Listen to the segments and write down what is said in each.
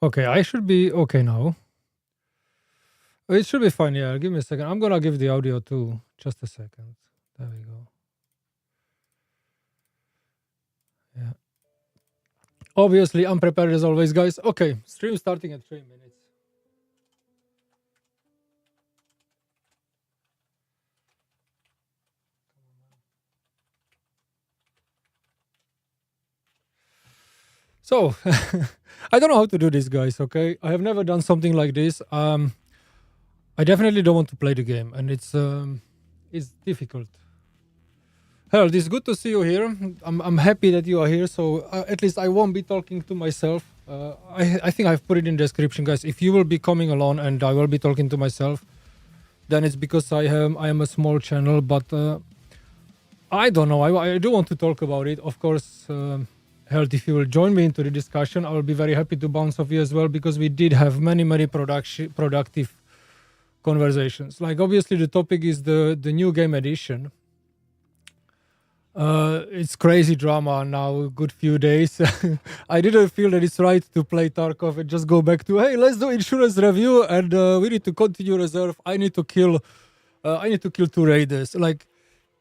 Okay, I should be okay now. It should be fine. Yeah, give me a second. I'm gonna give the audio too. Just a second. There we go. Yeah. Obviously, unprepared as always, guys. Okay, stream starting at 3 minutes. So, I don't know how to do this, guys. Okay, I have never done something like this. I definitely don't want to play the game, and it's difficult. Harold, it's good to see you here. I'm happy that you are here. So at least I won't be talking to myself. I think I've put it in the description, guys. If you will be coming along and I will be talking to myself, then it's because I am a small channel. But I don't know. I do want to talk about it. Of course, Harold, if you will join me into the discussion, I will be very happy to bounce off you as well, because we did have many productive conversations. Like obviously the topic is the new game edition. It's crazy drama now, a good few days. I didn't feel that it's right to play Tarkov and just go back to, hey, let's do insurance review and we need to continue reserve. I need to kill 2 raiders. Like,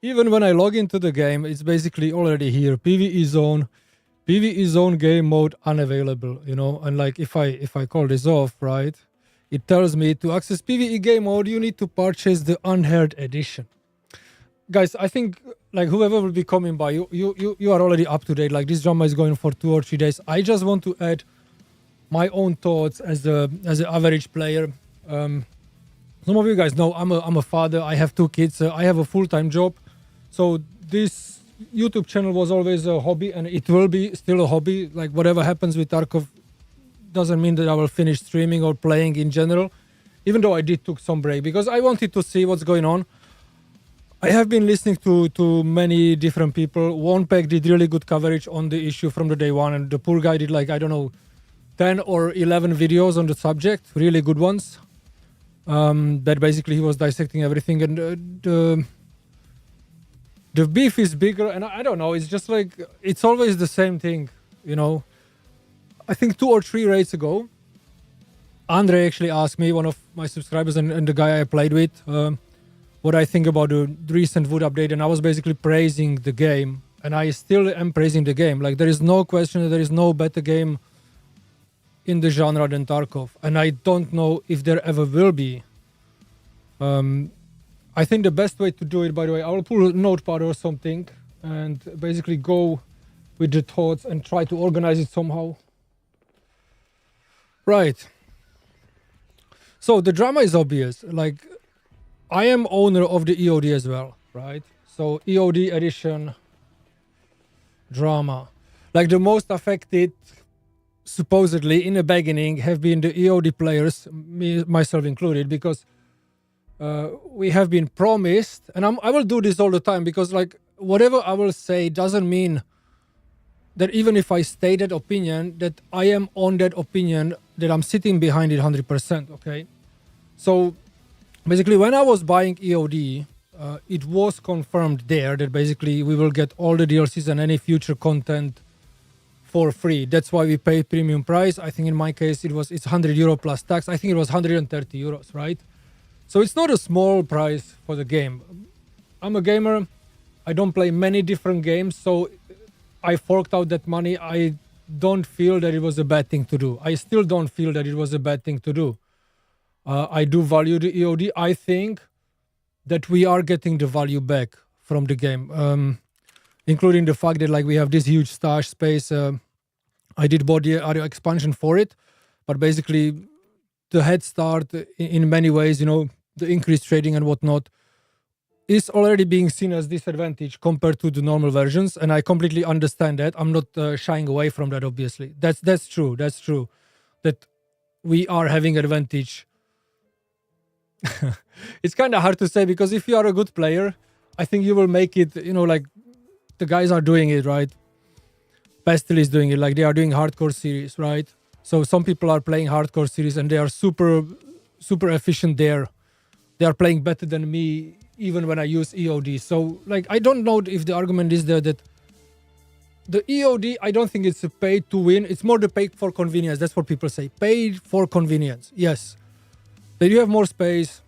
even when I log into the game, it's basically already here. PvE zone game mode unavailable, you know. And like if I call this off, right, it tells me to access PvE game mode, you need to purchase the Unheard edition. Guys, I think like whoever will be coming by, you are already up to date. Like this drama is going for 2 or 3 days. I just want to add my own thoughts as an average player. Some of you guys know I'm a father. I have 2 kids. I have a full-time job. So this YouTube channel was always a hobby, and it will be still a hobby. Like whatever happens with Tarkov doesn't mean that I will finish streaming or playing in general, even though I did took some break because I wanted to see what's going on. I have been listening to many different people. One Pack did really good coverage on the issue from the day one, and the poor guy did like, I don't know, 10 or 11 videos on the subject, really good ones. That basically he was dissecting everything, and the beef is bigger, and I don't know, it's just like, it's always the same thing, you know. I think 2 or 3 raids ago, Andre actually asked me, one of my subscribers and the guy I played with, what I think about the recent VOD update, and I was basically praising the game, and I still am praising the game. Like there is no question that there is no better game in the genre than Tarkov, and I don't know if there ever will be. I think the best way to do it, by the way, I will pull a notepad or something and basically go with the thoughts and try to organize it somehow. Right. So the drama is obvious. Like, I am owner of the EOD as well, right? So EOD edition drama. Like the most affected, supposedly in the beginning, have been the EOD players, myself included, because we have been promised, and I will do this all the time, because like whatever I will say doesn't mean that even if I state that opinion, that I am on that opinion, that I'm sitting behind it 100%, okay? So basically, when I was buying EOD, it was confirmed there that basically we will get all the DLCs and any future content for free. That's why we paid premium price. I think in my case it's €100 plus tax. I think it was €130, right? So it's not a small price for the game. I'm a gamer. I don't play many different games, so I forked out that money. I don't feel that it was a bad thing to do. I still don't feel that it was a bad thing to do. I do value the EOD. I think that we are getting the value back from the game, including the fact that like we have this huge stash space. I did bought the area expansion for it, but basically the head start in many ways, you know, the increased trading and whatnot, is already being seen as disadvantage compared to the normal versions, and I completely understand that. I'm not shying away from that. Obviously, that's true. That's true. That we are having advantage. It's kind of hard to say, because if you are a good player, I think you will make it. You know, like the guys are doing it, right? Pestil is doing it. Like they are doing hardcore series, right? So some people are playing hardcore series and they are super efficient there. They are playing better than me even when I use EOD. So like I don't know if the argument is there that the EOD, I don't think it's a pay to win. It's more the pay for convenience. That's what people say. Paid for convenience. Yes. Then you have more space.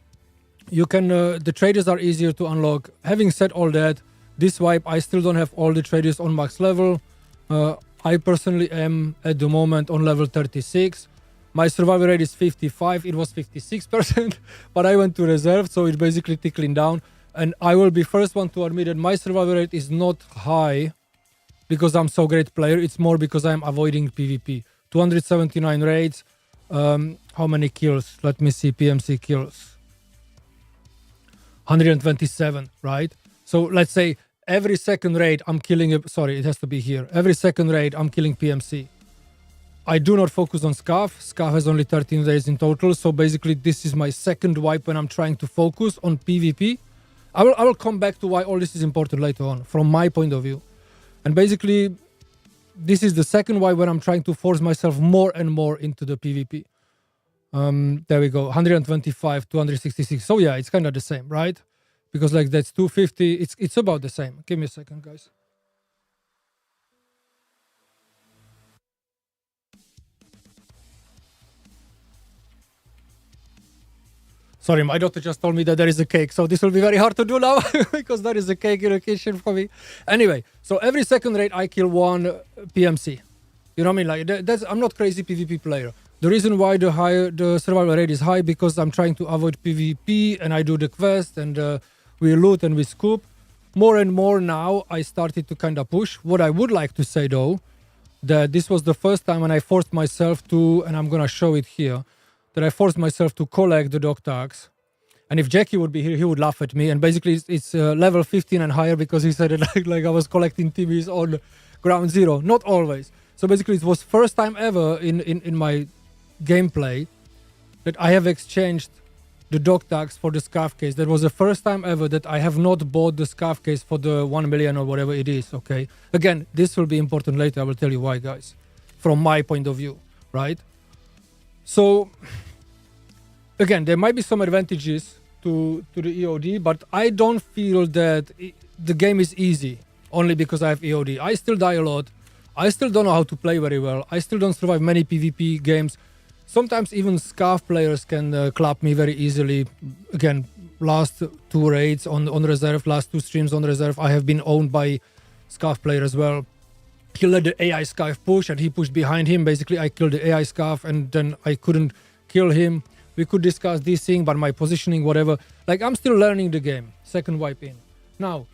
You can, the traders are easier to unlock. Having said all that, this wipe, I still don't have all the traders on max level. I personally am at the moment on level 36. My survival rate is 55. It was 56%, but I went to reserve, so it's basically tickling down. And I will be first one to admit that my survival rate is not high because I'm so great player. It's more because I'm avoiding PvP. 279 raids. How many kills? Let me see. PMC kills. 127, right? So let's say every second raid I'm killing a... Sorry, it has to be here. Every second raid I'm killing PMC. I do not focus on Scav. Scav has only 13 raids in total. So basically this is my second wipe when I'm trying to focus on PvP. I will come back to why all this is important later on, from my point of view. And basically, this is the second wipe when I'm trying to force myself more and more into the PvP. There we go, 125, 266. So yeah, it's kind of the same, right? Because like that's 250. It's about the same. Give me a second, guys. Sorry, my daughter just told me that there is a cake, so this will be very hard to do now because there is a cake in the kitchen for me. Anyway, so every second raid I kill one PMC. You know what I mean? Like that's I'm not crazy PvP player. The reason why the survival rate is high because I'm trying to avoid PvP and I do the quest and we loot and we scoop. More and more now I started to kind of push. What I would like to say though, that this was the first time when I forced myself to, and I'm gonna show it here, that I forced myself to collect the dog tags. And if Jackie would be here, he would laugh at me. And basically it's level 15 and higher because he said it like I was collecting TVs on ground zero. Not always. So basically it was first time ever in my gameplay that I have exchanged the dog tags for the scarf case. That was the first time ever that I have not bought the scarf case for the 1 million or whatever it is, okay? Again, this will be important later. I will tell you why, guys, from my point of view, right? So, again, there might be some advantages to the EOD, but I don't feel that the game is easy only because I have EOD. I still die a lot. I still don't know how to play very well. I still don't survive many PvP games. Sometimes even Scav players can clap me very easily. Again, last two raids on reserve, last two streams on reserve, I have been owned by Scav player as well. He let the AI Scav push and he pushed behind him. Basically, I killed the AI Scav and then I couldn't kill him. We could discuss this thing, but my positioning, whatever. Like, I'm still learning the game. Second wipe in. Now,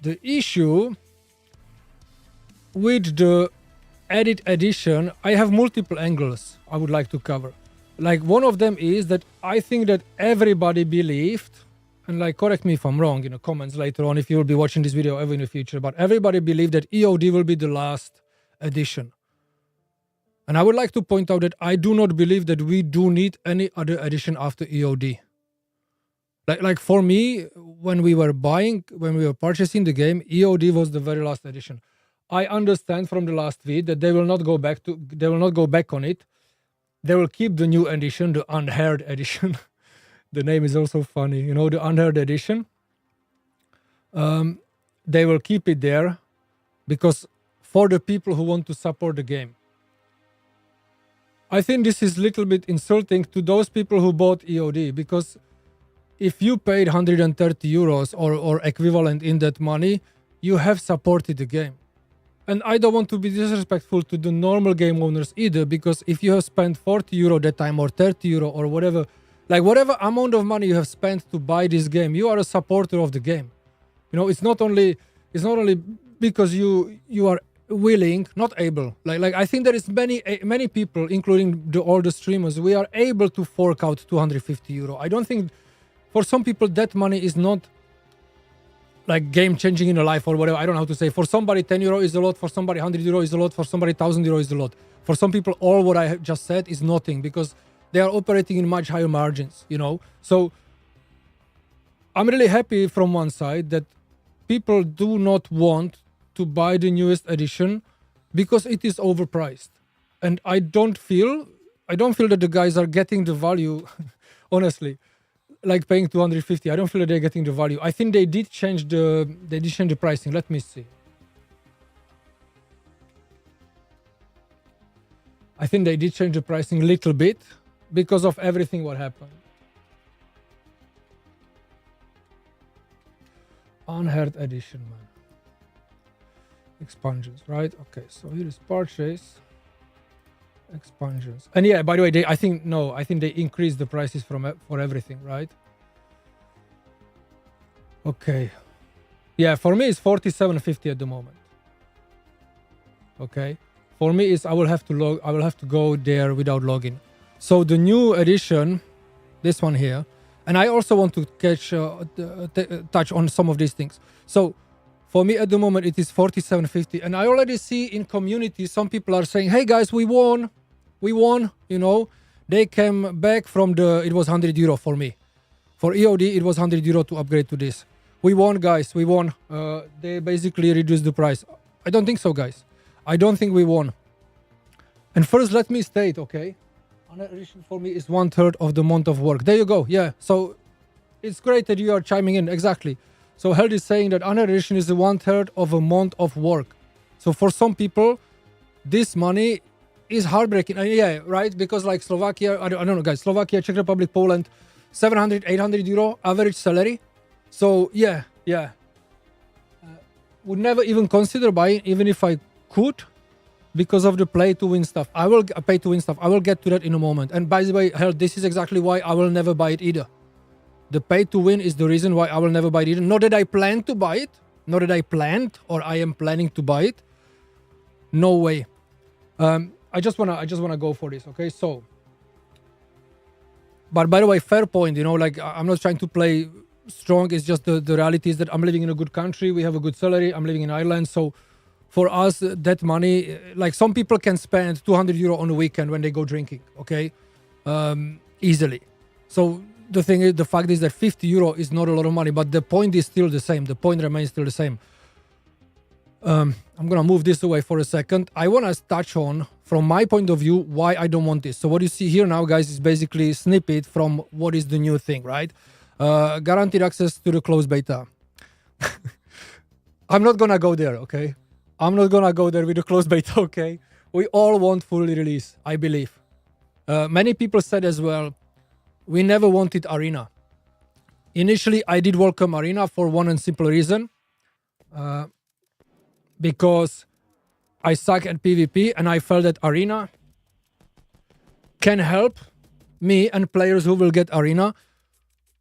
the issue with the edit edition, I have multiple angles I would like to cover. Like, one of them is that I think that everybody believed, and like, correct me if I'm wrong in the comments later on if you will be watching this video ever in the future, but everybody believed that EOD will be the last edition. And I would like to point out that I do not believe that we do need any other edition after EOD. Like for me, when we were purchasing the game, EOD was the very last edition. I understand from the last vid that they will not go back on it. They will keep the new edition, the Unheard edition. The name is also funny, you know, the Unheard edition. They will keep it there because for the people who want to support the game. I think this is a little bit insulting to those people who bought EOD because if you paid 130 euros or equivalent in that money, you have supported the game. And I don't want to be disrespectful to the normal game owners either, because if you have spent 40 euro that time or 30 euro or whatever, like whatever amount of money you have spent to buy this game, you are a supporter of the game. You know, it's not only because you are willing, not able. Like I think there is many people, including all the streamers, we are able to fork out 250 euro. I don't think for some people that money is not like game changing in a life or whatever. I don't know how to say. For somebody 10 euro is a lot, for somebody 100 euro is a lot, for somebody 1000 euro is a lot. For some people all what I have just said is nothing because they are operating in much higher margins, you know. So I'm really happy from one side that people do not want to buy the newest edition because it is overpriced. And I don't feel that the guys are getting the value, honestly. Like paying 250, I don't feel that they're getting the value. I think they did change the pricing. Let me see. think they did change the pricing a little bit because of everything what happened. Unheard edition, man. Expansions, right? Okay, so here is purchase. Expansions. And yeah, by the way, I think they increased the prices for everything, right? Okay. Yeah, for me it's 47.50 at the moment. Okay. For me is I will have to go there without login. So the new edition, this one here, and I also want to touch on some of these things. So for me at the moment it is 47.50, and I already see in community some people are saying, "Hey guys, we won, you know." They came back from it was 100 euro for me. For EOD it was 100 euro to upgrade to this. We won, guys, we won. They basically reduced the price. I don't think so, guys. I don't think we won. And first let me state, okay, Unheard edition for me is 1/3 of the month of work. There you go. Yeah, so it's great that you are chiming in. Exactly. So Held is saying that Unheard edition is 1/3 of a month of work. So for some people, this money is heartbreaking. Yeah, right? Because like Slovakia, I don't know, guys, Slovakia, Czech Republic, Poland, 700, 800 euro average salary. So yeah. Would never even consider buying, even if I could, because of the pay to win stuff. I will get to that in a moment. And by the way, hell, this is exactly why I will never buy it either. The pay to win is the reason why I will never buy it either. Not that I plan to buy it, not that I planned or I am planning to buy it. No way. I just wanna go for this. Okay, so. But by the way, fair point. You know, like I'm not trying to play strong. It's just the reality is that I'm living in a good country. We have a good salary. I'm living in Ireland, so. For us, that money, like some people can spend 200 euro on a weekend when they go drinking, okay? Easily. So the fact is that 50 euro is not a lot of money, but the point is still the same. The point remains still the same. I'm going to move this away for a second. I want to touch on, from my point of view, why I don't want this. So what you see here now, guys, is basically a snippet from what is the new thing, right? Guaranteed access to the closed beta. I'm not going to go there, okay? I'm not gonna go there with a closed beta, okay? We all want full release, I believe. Many people said as well, we never wanted Arena. Initially, I did welcome Arena for one and simple reason. Because I suck at PvP and I felt that Arena can help me and players who will get Arena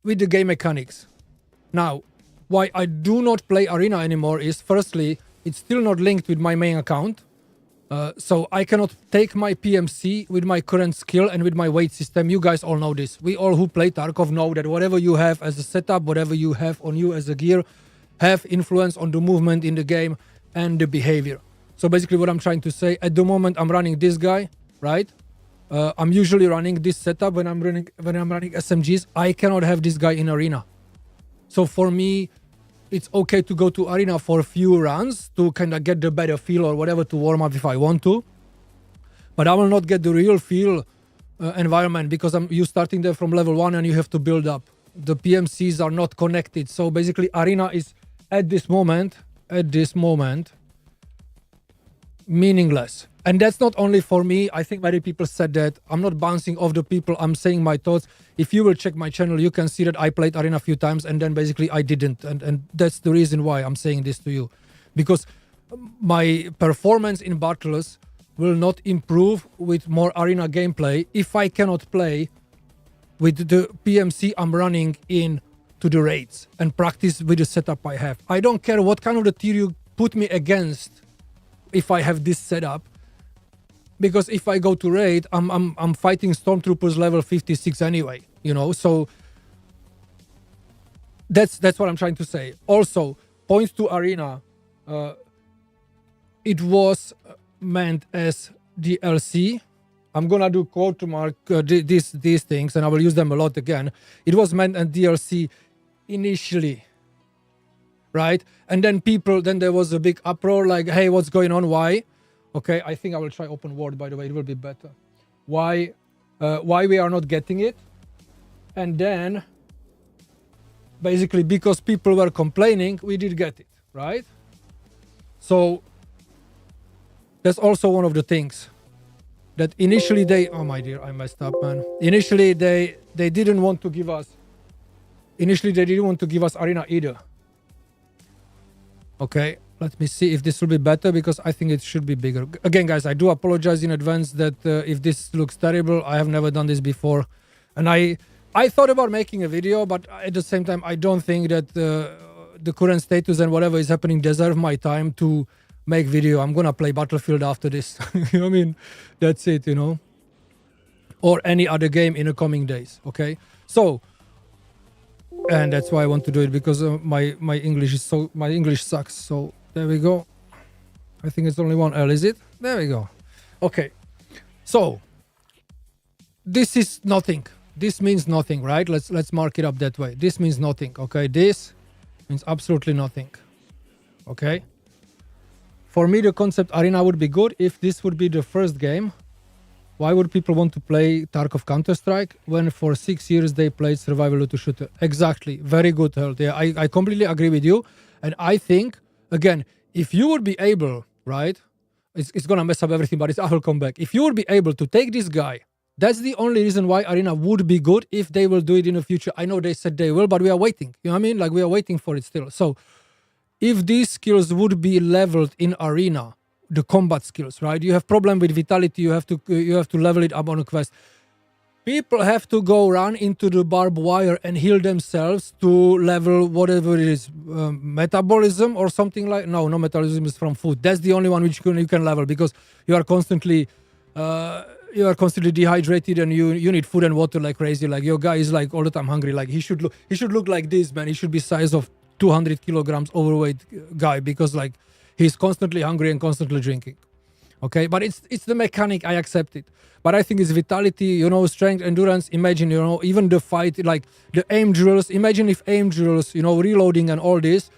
with the game mechanics. Now, why I do not play Arena anymore is, firstly, it's still not linked with my main account. So I cannot take my PMC with my current skill and with my weight system. You guys all know this. We all who play Tarkov know that whatever you have as a setup, whatever you have on you as a gear, have influence on the movement in the game and the behavior. So basically what I'm trying to say, at the moment I'm running this guy, right? I'm usually running this setup when I'm running SMGs. I cannot have this guy in Arena. So for me, it's okay to go to Arena for a few runs to kind of get the better feel or whatever to warm up if I want to. But I will not get the real feel environment because you starting there from level 1 and you have to build up. The PMCs are not connected. So basically Arena is at this moment, meaningless. And that's not only for me. I think many people said that. I'm not bouncing off the people. I'm saying my thoughts. If you will check my channel, you can see that I played Arena a few times and then basically I didn't. And that's the reason why I'm saying this to you. Because my performance in battles will not improve with more Arena gameplay if I cannot play with the PMC I'm running in to the raids and practice with the setup I have. I don't care what kind of the tier you put me against if I have this setup. Because if I go to raid, I'm fighting stormtroopers level 56 anyway, you know. So that's what I'm trying to say. Also, points to Arena. It was meant as DLC. I'm gonna do quote mark these things, and I will use them a lot again. It was meant as DLC initially, right? And then there was a big uproar, like, hey, what's going on? Why? Okay, I think I will try open world, by the way, it will be better. Why we are not getting it? And then, basically, because people were complaining, we did get it, right? So, that's also one of the things. that initially they, oh my dear, I messed up, man. Initially they didn't want to give us, arena either. Okay, let me see if this will be better, because I think it should be bigger. Again, guys, I do apologize in advance that if this looks terrible. I have never done this before, and I thought about making a video, but at the same time I don't think that the current status and whatever is happening deserve my time to make video. I'm gonna play Battlefield after this. You know what I mean? That's it, you know, or any other game in the coming days. Okay, so, and that's why I want to do it, because my English sucks. So there we go. I think it's only one L, is it? There we go. Okay, so this is nothing. This means nothing, right? Let's mark it up that way. This means nothing. Okay, this means absolutely nothing. Okay. For me, the concept arena would be good if this would be the first game. Why would people want to play Tarkov Counter-Strike when for 6 years they played survival looter shooter? Exactly. Very good, Health. Yeah, I completely agree with you. And I think, again, if you would be able, right, it's going to mess up everything, but I will come back. If you would be able to take this guy, that's the only reason why arena would be good, if they will do it in the future. I know they said they will, but we are waiting. You know what I mean? Like, we are waiting for it still. So if these skills would be leveled in arena, the combat skills, right? You have problem with vitality, you have to level it up on a quest. People have to go run into the barbed wire and heal themselves to level whatever it is, metabolism or something like. No, metabolism is from food. That's the only one which you can level, because you are constantly dehydrated and you need food and water like crazy. Like, your guy is like all the time hungry. Like, he should look like this, man. He should be size of 200 kilograms overweight guy, because like he's constantly hungry and constantly drinking. Okay, but it's the mechanic. I accept it, but I think it's vitality, you know, strength, endurance. Imagine, you know, even the fight, like the aim drills. Imagine if aim drills, you know, reloading and all this.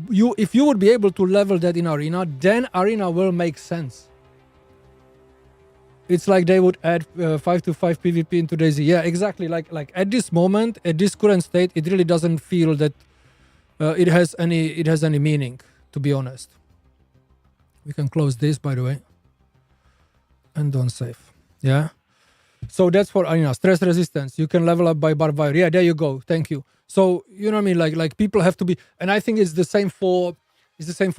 If you would be able to level that in arena, then arena will make sense. It's like they would add 5-5 PvP into DayZ. Yeah, exactly. Like at this moment, at this current state, it really doesn't feel that it has any meaning, to be honest. We can close this, by the way, and don't save. Yeah. So that's for arena. Stress resistance. You can level up by barbed wire. Yeah, there you go. Thank you. So you know what I mean. Like people have to be, and I think it's the same for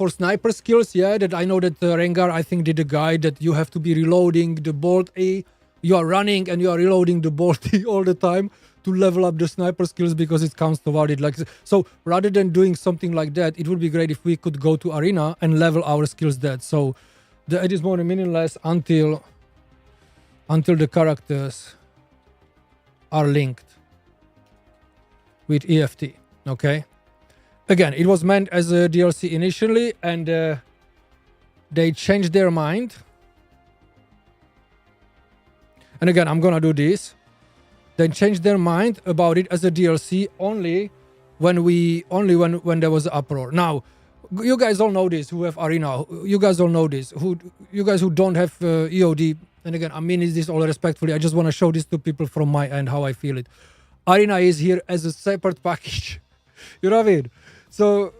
sniper skills. Yeah, that I know that Rengar, I think, did a guide that you have to be reloading the bolt A. You are running and you are reloading the bolt E all the time to level up the sniper skills, because it counts toward it. Like, so rather than doing something like that, it would be great if we could go to arena and level our skills there. So it is more meaningless until the characters are linked with EFT. Okay. Again, it was meant as a DLC initially, and they changed their mind. And again, I'm gonna do this. They changed their mind about it as a DLC only when there was Apparel. Now, you guys all know this who have arena. You guys all know this. You guys who don't have EOD. And again, I mean this all respectfully. I just want to show this to people from my end how I feel it. Arena is here as a separate package. You know what I mean? So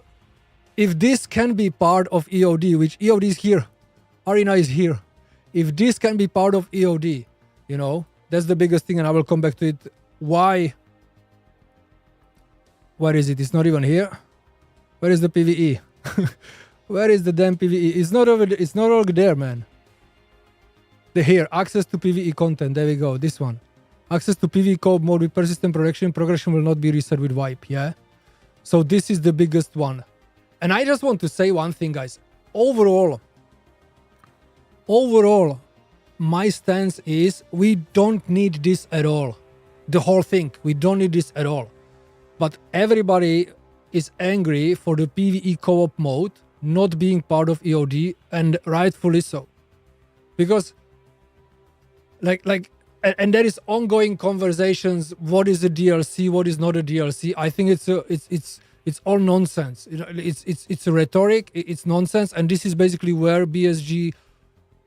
if this can be part of EOD, which EOD is here, arena is here. If this can be part of EOD, you know, that's the biggest thing, and I will come back to it. Why? Where is it? It's not even here. Where is the PvE? Where is the damn PvE? It's not over. It's not over there, man. Here, access to PvE content. There we go. This one. Access to PvE co-op mode with persistent progression. Progression will not be reset with wipe. Yeah. So this is the biggest one. And I just want to say one thing, guys. Overall, my stance is we don't need this at all. The whole thing. We don't need this at all. But everybody is angry for the PvE co-op mode not being part of EOD, and rightfully so. Because and there is ongoing conversations, what is a DLC, what is not a DLC. I think it's all nonsense. You know, it's a rhetoric, it's nonsense, and this is basically where BSG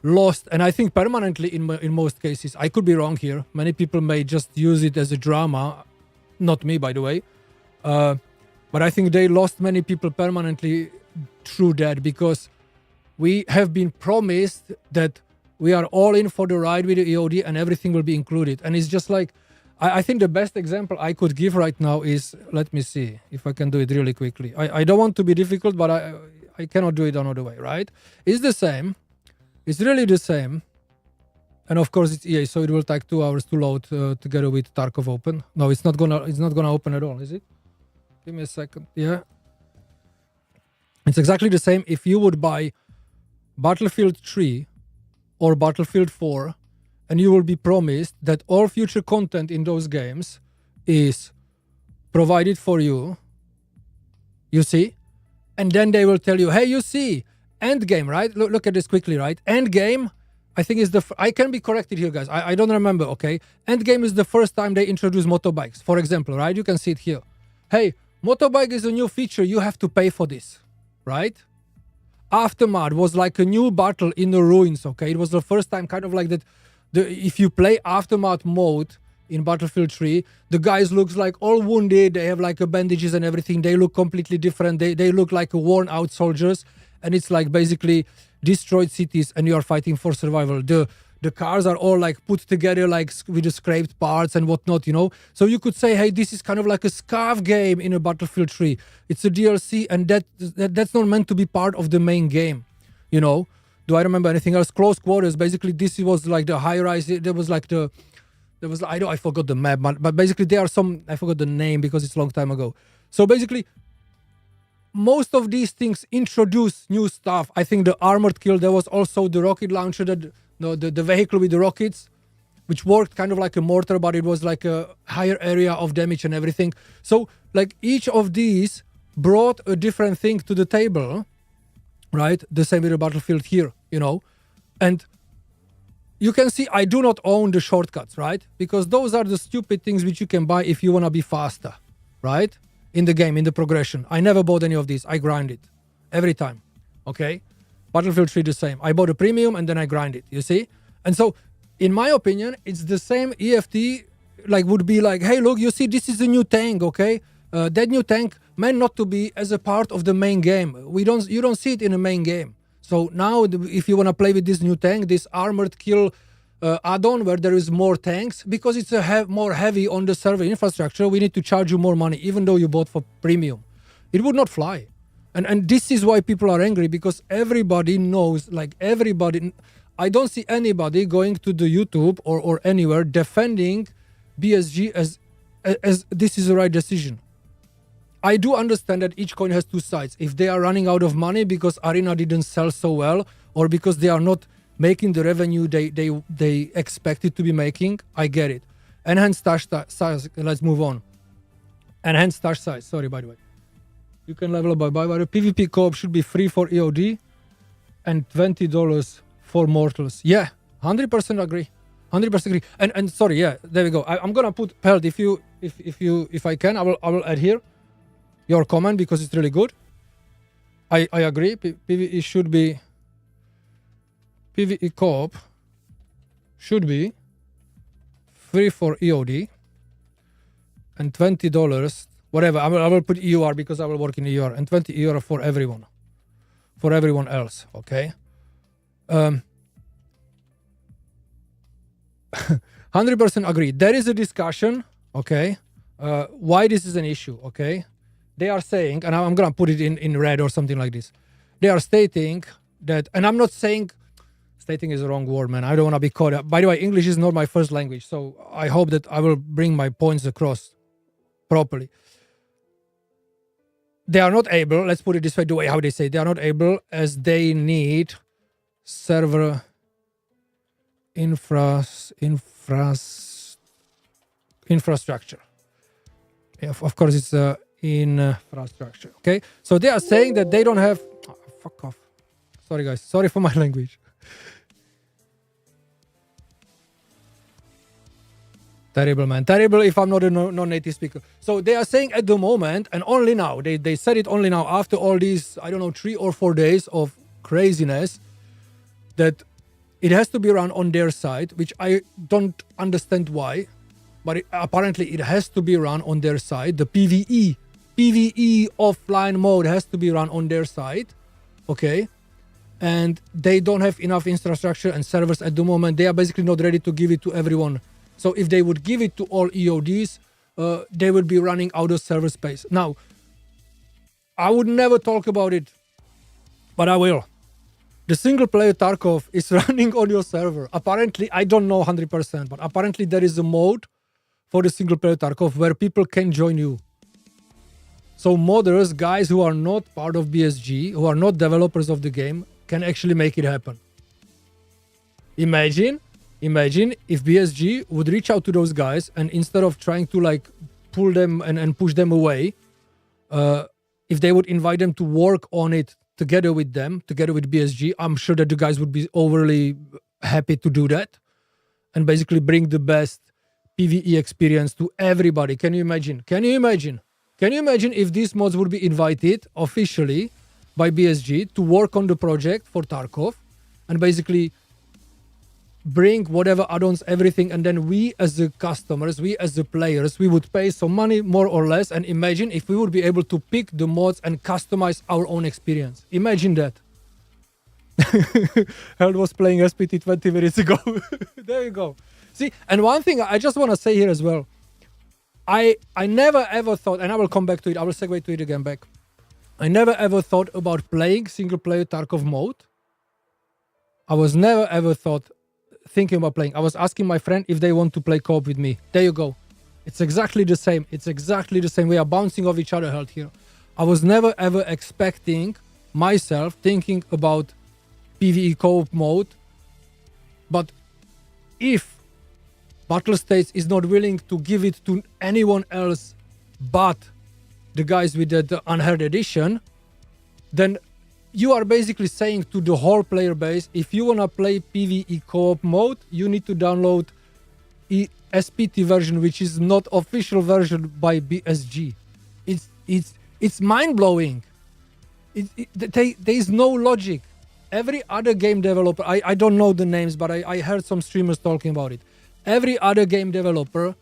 lost, and I think permanently in most cases. I could be wrong here. Many people may just use it as a drama. Not me, by the way. But I think they lost many people permanently through that, because we have been promised that we are all in for the ride with the EOD and everything will be included. And it's just like, I think the best example I could give right now is, let me see if I can do it really quickly. I don't want to be difficult, but I cannot do it another way, right? It's the same. It's really the same. And of course it's EA, so it will take 2 hours to load together with Tarkov open. No, it's not gonna open at all, is it? Give me a second. Yeah. It's exactly the same if you would buy Battlefield 3 or Battlefield 4, and you will be promised that all future content in those games is provided for you. You see? And then they will tell you, hey, you see, Endgame, right? Look at this quickly, right? Endgame, I think is I can be corrected here, guys. I don't remember, okay? Endgame is the first time they introduced motorbikes, for example, right? You can see it here. Hey, motorbike is a new feature. You have to pay for this, right? Aftermath was like a new battle in the ruins, okay? It was the first time kind of like that. If you play Aftermath mode in Battlefield 3, the guys looks like all wounded. They have like bandages and everything. They look completely different. They look like worn out soldiers. And it's like basically destroyed cities and you are fighting for survival. The cars are all like put together like with the scraped parts and whatnot, you know? So you could say, hey, this is kind of like a Scavs game in a Battlefield 3. It's a DLC and that's not meant to be part of the main game, you know? Do I remember anything else? Close quarters. Basically, this was like the high rise. There was I forgot the map, but basically there are some, I forgot the name because it's a long time ago. So basically, most of these things introduce new stuff. I think the armored kill, there was also the rocket launcher, the vehicle with the rockets, which worked kind of like a mortar, but it was like a higher area of damage and everything. So like each of these brought a different thing to the table. Right? The same with the Battlefield here, you know? And you can see I do not own the shortcuts, right? Because those are the stupid things which you can buy if you want to be faster, right? In the game, in the progression. I never bought any of these. I grind it every time, okay? Battlefield 3 the same. I bought a premium and then I grind it, you see? And so, in my opinion, it's the same EFT, like would be like, hey, look, you see, this is a new tank, okay? That new tank meant not to be as a part of the main game. You don't see it in the main game. So now, if you want to play with this new tank, this armored kill add-on where there is more tanks, because it's more heavy on the server infrastructure, we need to charge you more money, even though you bought for premium. It would not fly. And this is why people are angry, because everybody knows, like everybody, I don't see anybody going to the YouTube or anywhere defending BSG as this is the right decision. I do understand that each coin has two sides. If they are running out of money because Arena didn't sell so well, or because they are not making the revenue they expected to be making, I get it. Enhanced stash size, let's move on. Enhanced stash size, sorry, by the way. You can level up by buy. PvP co-op should be free for EOD and $20 for Mortals. Yeah, 100% agree. 100% agree. And sorry, yeah, there we go. I'm gonna put Pelt if I can, I will add here your comment because it's really good. I agree. PvE should be PvE co-op should be free for EOD and $20 whatever. I will put EUR because I will work in EUR, and 20 euro for everyone else. Okay. 100% agree. There is a discussion. Okay. Why this is an issue. Okay. They are saying, and I'm gonna put it in red or something like this. They are stating that, and I'm not saying, stating is the wrong word, man. I don't want to be caught up. By the way, English is not my first language, so I hope that I will bring my points across properly. They are not able, let's put it this way, the way how they say, they are not able as they need server infrastructure. Of course, it's infrastructure. Okay, so they are saying that they don't have. Oh, fuck off. Sorry, guys. Sorry for my language. Terrible, man. Terrible if I'm not a non-native speaker. So they are saying at the moment, and only now, they said it only now after all these, I don't know, 3 or 4 days of craziness, that it has to be run on their side, which I don't understand why, but apparently it has to be run on their side. The PvE offline mode has to be run on their side, okay? and they don't have enough infrastructure and servers at the moment. They are basically not ready to give it to everyone. So if they would give it to all EODs, they would be running out of server space. Now, I would never talk about it, but I will. The single player Tarkov is running on your server. Apparently, I don't know 100%, but apparently there is a mode for the single player Tarkov where people can join you. So modders, guys who are not part of BSG, who are not developers of the game, can actually make it happen. Imagine if BSG would reach out to those guys and instead of trying to like pull them and push them away, if they would invite them to work on it together with them, together with BSG, I'm sure that the guys would be overly happy to do that and basically bring the best PvE experience to everybody. Can you imagine? Can you imagine if these mods would be invited officially by BSG to work on the project for Tarkov and basically bring whatever add-ons, everything, and then we as the customers, we as the players, we would pay some money more or less, and imagine if we would be able to pick the mods and customize our own experience. Imagine that. Held was playing SPT 20 minutes ago. There you go. See, and one thing I just want to say here as well, I never ever thought, and I will come back to it, I will segue to it again back. I never ever thought about playing single player Tarkov mode. I was never ever thinking about playing. I was asking my friend if they want to play co-op with me. There you go. It's exactly the same. It's exactly the same. We are bouncing off each other held here. I was never ever expecting myself thinking about PvE co-op mode. But if Battle States is not willing to give it to anyone else but the guys with the Unheard edition, then you are basically saying to the whole player base, if you want to play PvE co-op mode, you need to download SPT version, which is not official version by BSG. It's mind-blowing. There is no logic. Every other game developer, I don't know the names, but I heard some streamers talking about it. Every other game developer,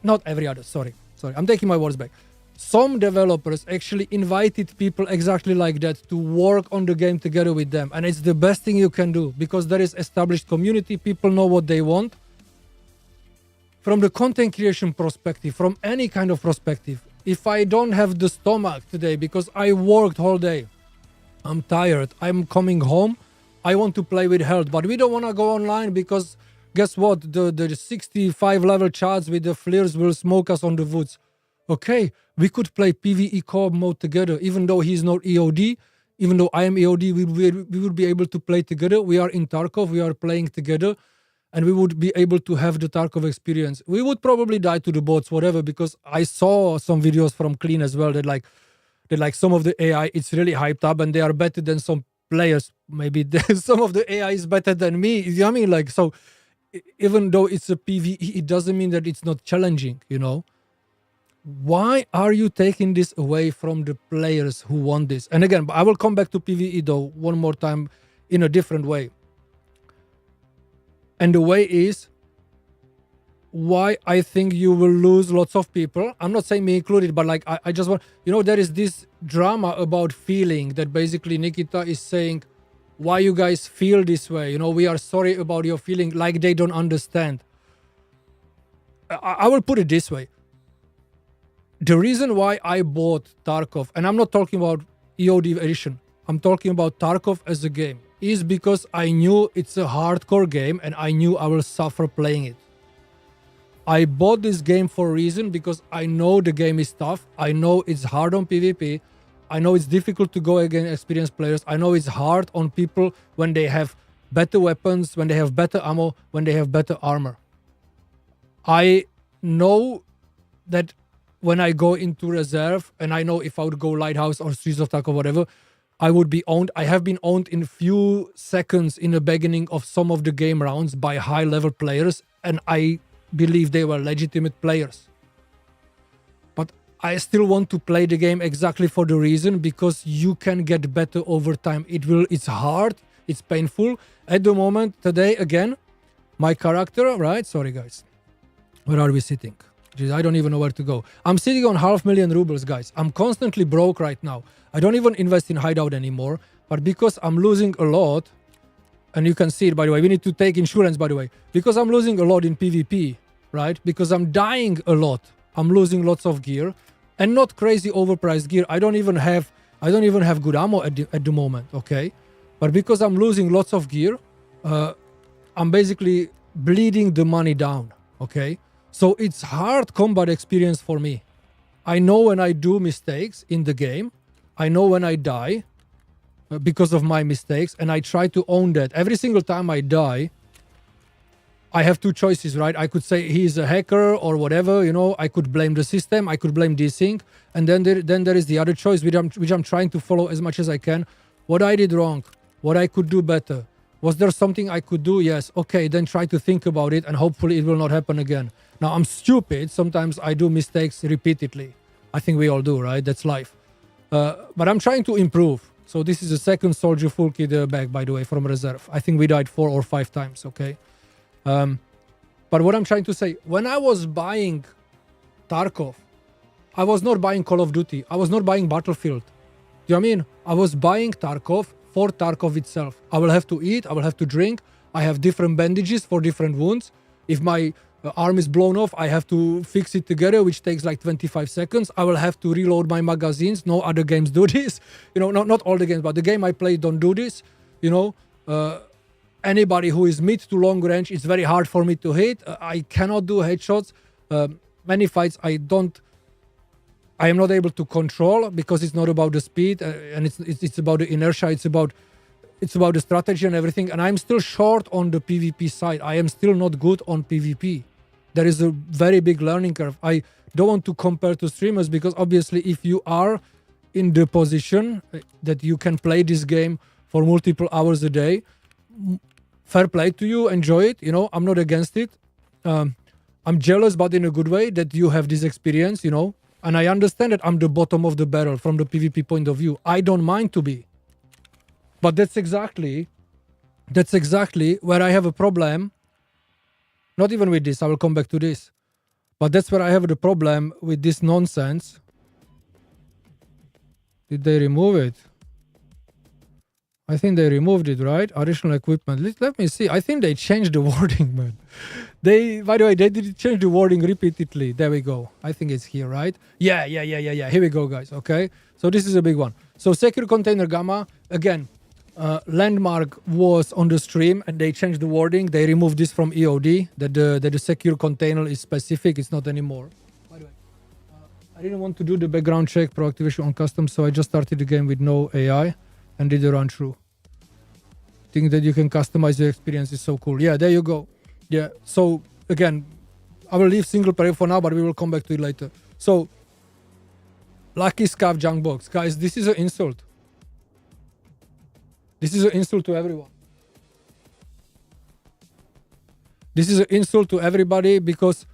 not every other, sorry, I'm taking my words back. Some developers actually invited people exactly like that to work on the game together with them. And it's the best thing you can do because there is established community, people know what they want. From the content creation perspective, from any kind of perspective, if I don't have the stomach today because I worked all day, I'm tired, I'm coming home, I want to play with health, but we don't want to go online because guess what? The 65 level charts with the flares will smoke us on the woods. Okay, we could play PvE co-op mode together, even though he's not EOD, even though I am EOD, we would be able to play together. We are in Tarkov, we are playing together, and we would be able to have the Tarkov experience. We would probably die to the bots, whatever, because I saw some videos from Clean as well that like some of the AI, it's really hyped up and they are better than some players. Maybe some of the AI is better than me. You know what I mean? Like, so even though it's a PvE, it doesn't mean that it's not challenging, you know? Why are you taking this away from the players who want this? And again, I will come back to PvE though one more time in a different way. And the way is why I think you will lose lots of people. I'm not saying me included, but like I just want, you know, there is this drama about feeling that basically Nikita is saying, why you guys feel this way? You know, we are sorry about your feeling, like they don't understand. I will put it this way. The reason why I bought Tarkov, and I'm not talking about EOD edition, I'm talking about Tarkov as a game, is because I knew it's a hardcore game and I knew I will suffer playing it. I bought this game for a reason because I know the game is tough. I know it's hard on PvP. I know it's difficult to go against experienced players. I know it's hard on people when they have better weapons, when they have better ammo, when they have better armor. I know that when I go into reserve, and I know if I would go Lighthouse or Streets of Tarkov or whatever, I would be owned. I have been owned in few seconds in the beginning of some of the game rounds by high-level players, and I believe they were legitimate players. But I still want to play the game exactly for the reason, because you can get better over time. It's hard, it's painful. At the moment, today, again, my character, right? Sorry, guys. Where are we sitting? Jeez, I don't even know where to go. I'm sitting on 500,000 rubles, guys. I'm constantly broke right now. I don't even invest in hideout anymore. But because I'm losing a lot, and you can see it, by the way, we need to take insurance, by the way, because I'm losing a lot in PvP, right? Because I'm dying a lot, I'm losing lots of gear, and not crazy overpriced gear. I don't even have good ammo at the moment, okay? But because I'm losing lots of gear, I'm basically bleeding the money down, okay? So it's hard combat experience for me. I know when I do mistakes in the game. I know when I die because of my mistakes, and I try to own that. Every single time I die, I have two choices, right? I could say he's a hacker or whatever, you know. I could blame the system, I could blame this thing, and then there is the other choice, which I'm trying to follow as much as I can. What I did wrong, what I could do better. Was there something I could do? Yes. Okay, then try to think about it, and hopefully it will not happen again. Now, I'm stupid. Sometimes I do mistakes repeatedly. I think we all do, right? That's life. But I'm trying to improve. So this is the second soldier full kit back, by the way, from reserve. I think we died 4 or 5 times, okay? But what I'm trying to say, when I was buying Tarkov, I was not buying Call of Duty. I was not buying Battlefield. Do you know what I mean? I was buying Tarkov for Tarkov itself. I will have to eat, I will have to drink. I have different bandages for different wounds. If my arm is blown off, I have to fix it together, which takes like 25 seconds. I will have to reload my magazines. No other games do this. You know, not all the games, but the game I play don't do this. You know, anybody who is mid to long range, it's very hard for me to hit. I cannot do headshots. Many fights I am not able to control because it's not about the speed and it's about the inertia. It's about the strategy and everything. And I'm still short on the PvP side. I am still not good on PvP. There is a very big learning curve. I don't want to compare to streamers because obviously if you are in the position that you can play this game for multiple hours a day, fair play to you, enjoy it. You know, I'm not against it. I'm jealous, but in a good way, that you have this experience, you know. And I understand that I'm the bottom of the barrel from the PvP point of view. I don't mind to be. But that's exactly where I have a problem. Not even with this, I will come back to this. But that's where I have the problem with this nonsense. Did they remove it? I think they removed it, right? Additional equipment. Let me see. I think they changed the wording, man. By the way, they did change the wording repeatedly. There we go. I think it's here, right? Yeah. Here we go, guys. Okay. So this is a big one. So secure container gamma. Again, Landmark was on the stream and they changed the wording. They removed this from EOD, that the secure container is specific. It's not anymore. By the way, I didn't want to do the background check pro activation on custom, so I just started the game with no AI and did a run through. Think that you can customize your experience is so cool. Yeah, there you go. Yeah, so again, I will leave single player for now, but we will come back to it later. So, Lucky Scav junk box. Guys, this is an insult. This is an insult to everyone. This is an insult to everybody because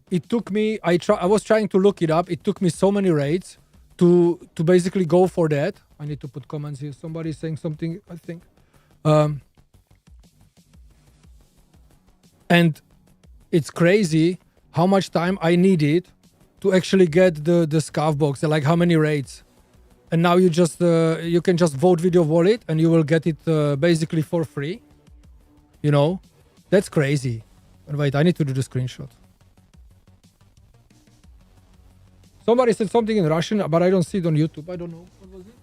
it took me, I was trying to look it up. It took me so many raids to basically go for that. I need to put comments here. Somebody is saying something, I think. And it's crazy how much time I needed to actually get the Scav box. Like how many raids. And now you just you can just vote with your wallet and you will get it basically for free. You know, that's crazy. But wait, I need to do the screenshot. Somebody said something in Russian, but I don't see it on YouTube. I don't know. What was it?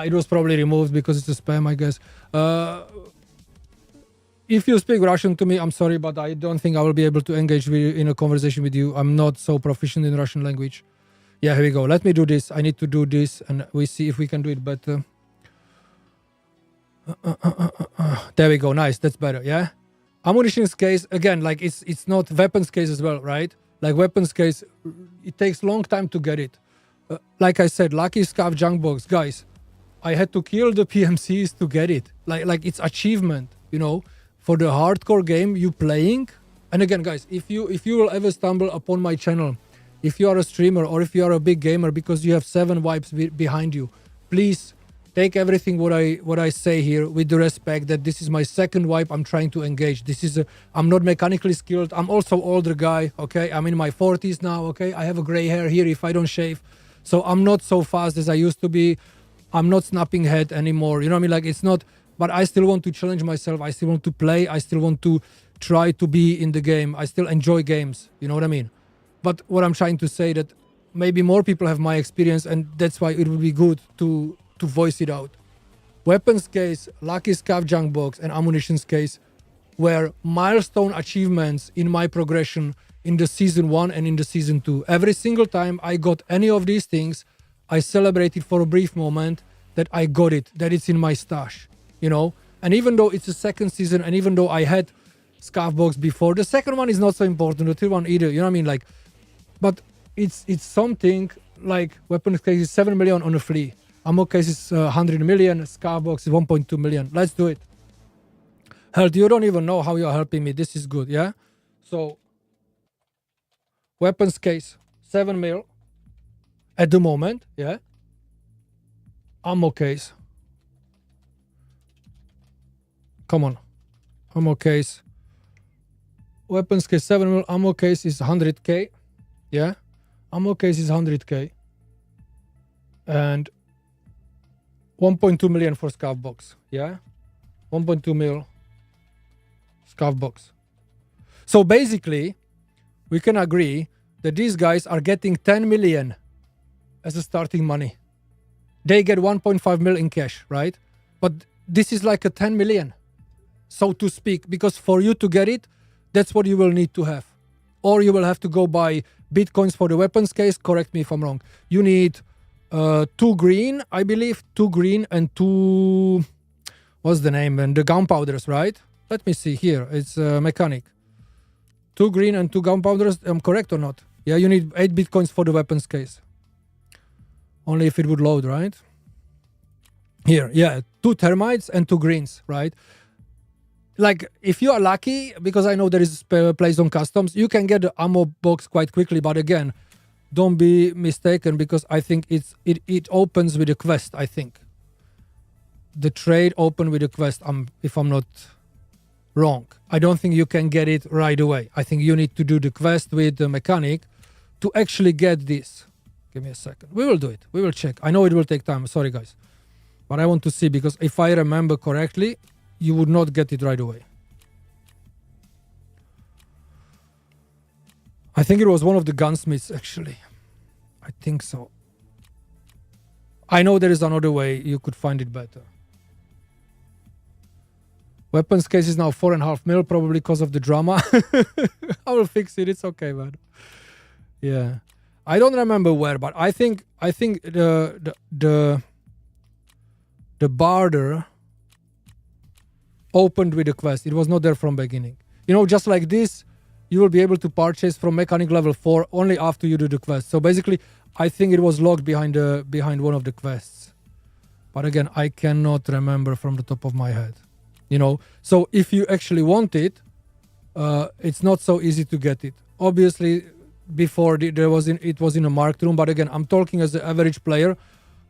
It was probably removed because it's a spam, I guess. If you speak Russian to me, I'm sorry, but I don't think I will be able to engage in a conversation with you. I'm not so proficient in Russian language. Yeah, here we go. Let me do this. I need to do this, and we see if we can do it better. There we go. Nice. That's better. Yeah. Ammunition's case, again, like it's not weapons case as well, right? Like weapons case, it takes long time to get it. Like I said, Lucky Scav junk box, guys. I had to kill the PMCs to get it. Like it's achievement, you know. For the hardcore game you playing. And again, guys, if you will ever stumble upon my channel, if you are a streamer or if you are a big gamer because you have 7 wipes behind you, please take everything what I say here with the respect that this is my second wipe. I'm trying to engage. I'm not mechanically skilled. I'm also older guy. Okay, I'm in my 40s now. Okay, I have a gray hair here if I don't shave. So I'm not so fast as I used to be. I'm not snapping head anymore. You know what I mean? Like, it's not, but I still want to challenge myself. I still want to play. I still want to try to be in the game. I still enjoy games. You know what I mean? But what I'm trying to say that maybe more people have my experience, and that's why it would be good to voice it out. Weapons case, lucky scav junk box, and ammunitions case were milestone achievements in my progression in the season 1 and in the season 2. Every single time I got any of these things, I celebrated for a brief moment that I got it, that it's in my stash, you know? And even though it's the second season, and even though I had scav box before, the second one is not so important, the third one either, you know what I mean? Like, but it's something like weapons case is 7 million on a flea. Ammo case is 100 million, scav box is 1.2 million. Let's do it. Health, you don't even know how you're helping me. This is good, yeah? So, weapons case, 7 mil at the moment, yeah? Ammo case. Come on. Ammo case. Weapons case, 7 mil. Ammo case is 100k, yeah? Ammo case is 100k. And 1.2 million for scav box, yeah? 1.2 mil scav box. So basically, we can agree that these guys are getting 10 million as a starting money. They get 1.5 mil in cash, right? But this is like a 10 million, so to speak, because for you to get it, that's what you will need to have. Or you will have to go buy bitcoins for the weapons case. Correct me if I'm wrong. You need 2 green, I believe, 2 green and 2, what's the name? And the gunpowders, right? Let me see here. It's mechanic. 2 green and 2 gunpowders. I'm correct or not? Yeah, you need 8 bitcoins for the weapons case. Only if it would load, right? Here, yeah, 2 termites and 2 greens, right? Like, if you are lucky, because I know there is a place on customs, you can get the ammo box quite quickly. But again, don't be mistaken, because I think it opens with a quest, I think. The trade open with a quest, if I'm not wrong. I don't think you can get it right away. I think you need to do the quest with the mechanic to actually get this. Give me a second. We will do it. We will check. I know it will take time. Sorry, guys. But I want to see, because if I remember correctly, you would not get it right away. I think it was one of the gunsmiths, actually. I think so. I know there is another way you could find it better. Weapons case is now 4.5 mil, probably because of the drama. I will fix it. It's okay, man. Yeah. I don't remember where, but I think the barter opened with the quest. It was not there from beginning. You know, just like this, you will be able to purchase from mechanic level 4 only after you do the quest. So basically, I think it was locked behind one of the quests. But again, I cannot remember from the top of my head. You know, so if you actually want it, it's not so easy to get it. Obviously, before it was in a marked room, but again, I'm talking as an average player.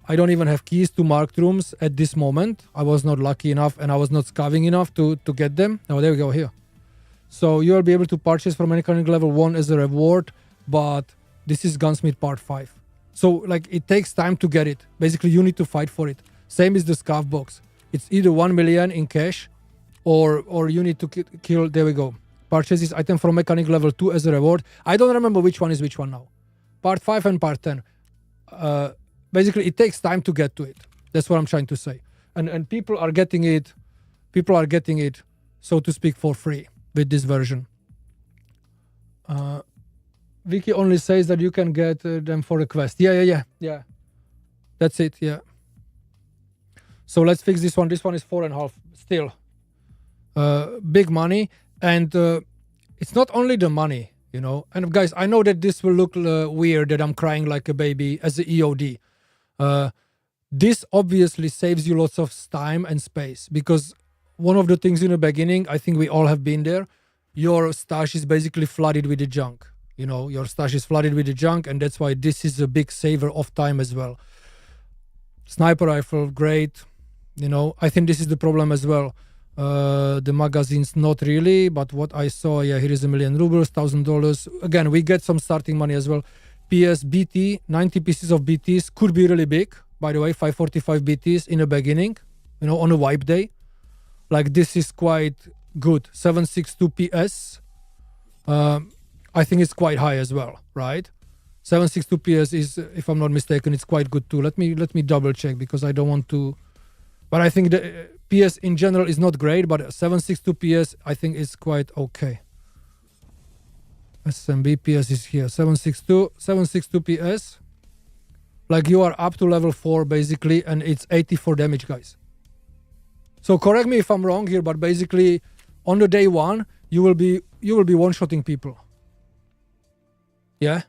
I don't even have keys to marked rooms at this moment. I was not lucky enough, and I was not scavving enough to get them. Oh, there we go, here. So you'll be able to purchase from mechanic level 1 as a reward, but this is Gunsmith Part 5. So, like, it takes time to get it. Basically, you need to fight for it. Same is the scav box. It's either 1 million in cash, or you need to kill, there we go. Purchase this item from mechanic level 2 as a reward. I don't remember which one is which one now. Part 5 and Part 10. Basically, it takes time to get to it. That's what I'm trying to say. And people are getting it, so to speak, for free with this version. Wiki only says that you can get them for a quest. Yeah. That's it, yeah. So let's fix this one. This one is 4.5 still. Big money. And it's not only the money, you know. And guys, I know that this will look weird, that I'm crying like a baby as a EOD. This obviously saves you lots of time and space, because one of the things in the beginning, I think we all have been there, your stash is basically flooded with the junk. You know, your stash is flooded with the junk, and that's why this is a big saver of time as well. Sniper rifle, great. You know, I think this is the problem as well. The magazines, not really, but what I saw, yeah, here is 1 million rubles, $1,000. Again, we get some starting money as well. PS BT, 90 pieces of BTs could be really big. By the way, 545 BTs in the beginning, you know, on a wipe day. Like this is quite good. 762 PS. I think it's quite high as well, right? 762 PS is, if I'm not mistaken, it's quite good too. Let me double check because I don't want to. But I think the PS in general is not great, but 762 PS I think is quite okay. SMB PS is here. 762 PS. Like you are up to level 4 basically, and it's 84 damage, guys. So correct me if I'm wrong here, but basically on the day 1 you will be one-shotting people. Yeah,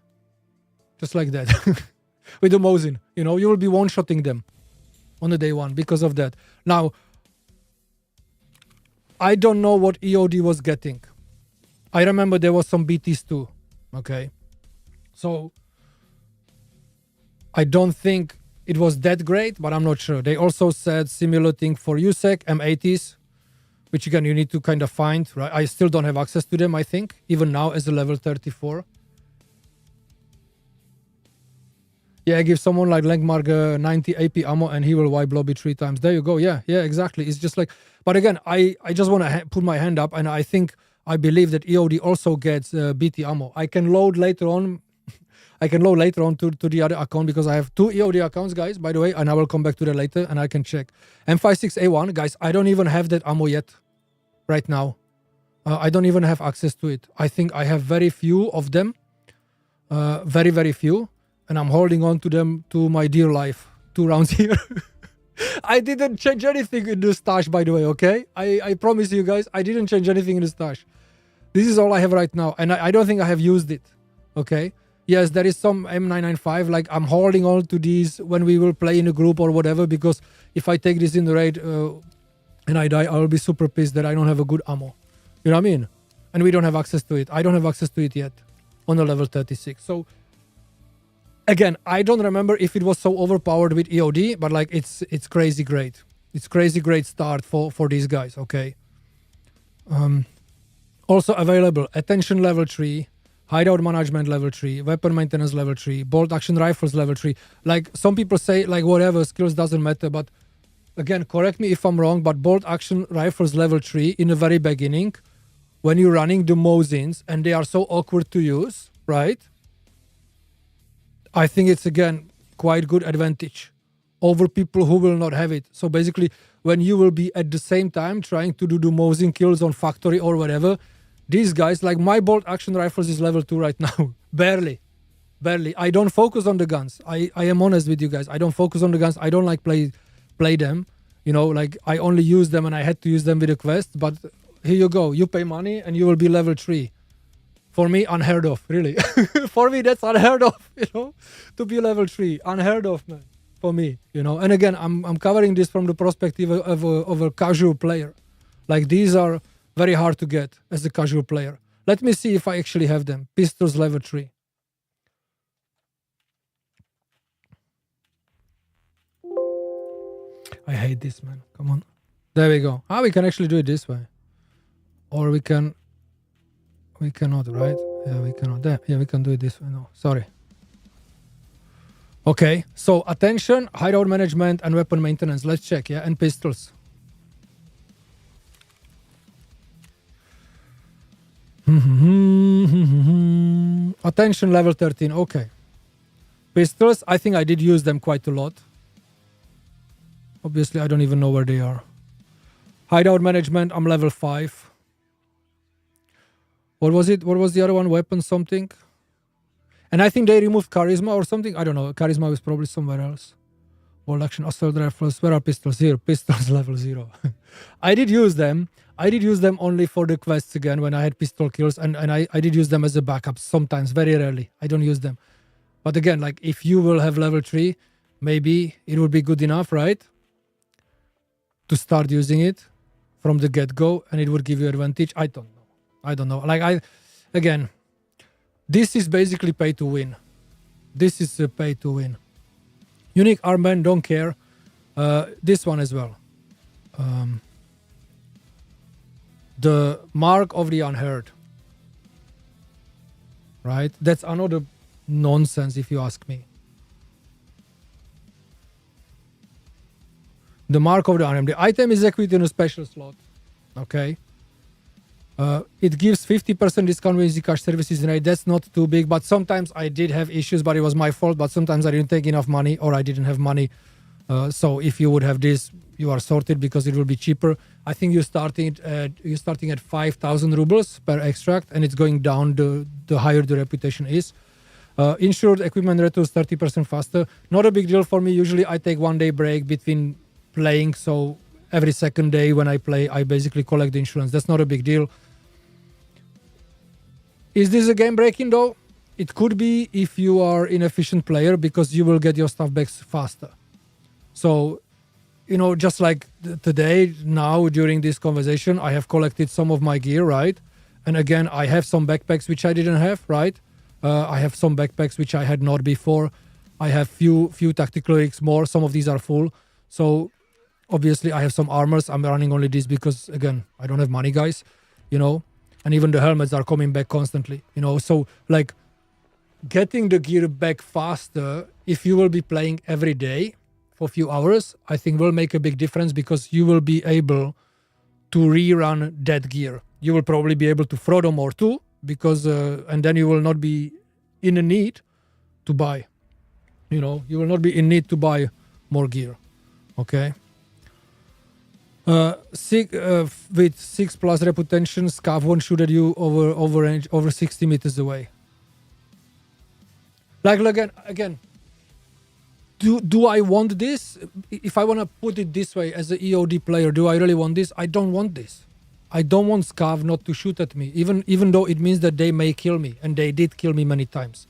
just like that. With the Mosin, you know, you will be one-shotting them on the day 1 because of that. Now, I don't know what EOD was getting. I remember there was some BTs too. Okay, so I don't think it was that great, but I'm not sure. They also said similar thing for USEC M80s, which again you need to kind of find, right? I still don't have access to them, I think, even now as a level 34. Yeah, give someone like Langmark 90 AP ammo and he will wipe lobby 3 times. There you go. Yeah, exactly. It's just like, but again, I just want to put my hand up, and I believe that EOD also gets BT ammo. I can load later on. I can load later on to the other account because I have 2 EOD accounts, guys, by the way, and I will come back to that later and I can check. M56A1, guys, I don't even have that ammo yet right now. I don't even have access to it. I think I have very few of them. Very, very few. And I'm holding on to them to my dear life. 2 rounds here. I didn't change anything in the stash, by the way, okay? I promise you guys, I didn't change anything in the stash. This is all I have right now. And I don't think I have used it, okay? Yes, there is some M995. Like, I'm holding on to these when we will play in a group or whatever, because if I take this in the raid and I die, I will be super pissed that I don't have a good ammo. You know what I mean? And we don't have access to it. I don't have access to it yet on the level 36. So, again, I don't remember if it was so overpowered with EOD, but like it's crazy great. It's crazy great start for these guys, okay? Also available, attention level 3, hideout management level 3, weapon maintenance level 3, bolt action rifles level 3. Like some people say like whatever, skills doesn't matter, but again, correct me if I'm wrong, but bolt action rifles level 3 in the very beginning, when you're running the Mosins and they are so awkward to use, right? I think it's again quite good advantage over people who will not have it. So basically, when you will be at the same time trying to do the Mosin kills on factory or whatever, these guys, like my bolt action rifles is level 2 right now. Barely. I don't focus on the guns. I am honest with you guys. I don't focus on the guns. I don't like play them. You know, like I only use them and I had to use them with a quest. But here you go. You pay money and you will be level 3. For me, unheard of, really. For me, that's unheard of, you know, to be level 3. Unheard of, man, for me, you know. And again, I'm covering this from the perspective of a casual player. Like, these are very hard to get as a casual player. Let me see if I actually have them. Pistols level 3. I hate this, man. Come on. There we go. We can actually do it this way. Or we cannot, right? Yeah, we cannot. Yeah, we can do it this way. No, sorry. Okay, so attention, hideout management, and weapon maintenance. Let's check, yeah? And pistols. Attention level 13, okay. Pistols, I think I did use them quite a lot. Obviously, I don't even know where they are. Hideout management, I'm level 5. What was it? What was the other one? Weapon something? And I think they removed charisma or something. I don't know. Charisma was probably somewhere else. Bolt action, assault rifles. Where are pistols? Here, pistols level 0. I did use them. I did use them only for the quests again when I had pistol kills. And I did use them as a backup sometimes, very rarely. I don't use them. But again, like if you will have level 3, maybe it would be good enough, right? To start using it from the get-go and it would give you advantage. I don't know. Like again, this is basically pay to win. This is a pay to win. Unique armband, don't care. This one as well. The mark of the unheard. Right? That's another nonsense if you ask me. The mark of the item. The item is equipped in a special slot. Okay. It gives 50% discount with Zcash services rate. That's not too big, but sometimes I did have issues, but it was my fault. But sometimes I didn't take enough money, or I didn't have money. So if you would have this, you are sorted because it will be cheaper. I think you're starting at 5,000 rubles per extract, and it's going down the higher the reputation is. Insured equipment returns 30% faster. Not a big deal for me. Usually I take 1 day break between playing, so every second day when I play, I basically collect the insurance. That's not a big deal. Is this a game breaking though? It could be if you are an efficient player, because you will get your stuff back faster. So, you know, just like today, now during this conversation, I have collected some of my gear, right? And again, I have some backpacks which I didn't have, right? I have some backpacks which I had not before. I have few tactical rigs more. Some of these are full. So obviously I have some armors. I'm running only this because, again, I don't have money, guys, you know, and even the helmets are coming back constantly, you know. So like getting the gear back faster, if you will be playing every day for a few hours, I think will make a big difference, because you will be able to rerun that gear. You will probably be able to throttle more too, because and then you will not be in a need to buy, you know, you will not be in need to buy more gear. Okay. With 6+ reputation, Scav won't shoot at you over range, over 60 meters away. Like again, do I want this? If I want to put it this way, as an EOD player, do I really want this? I don't want this. I don't want Scav not to shoot at me, even though it means that they may kill me, and they did kill me many times.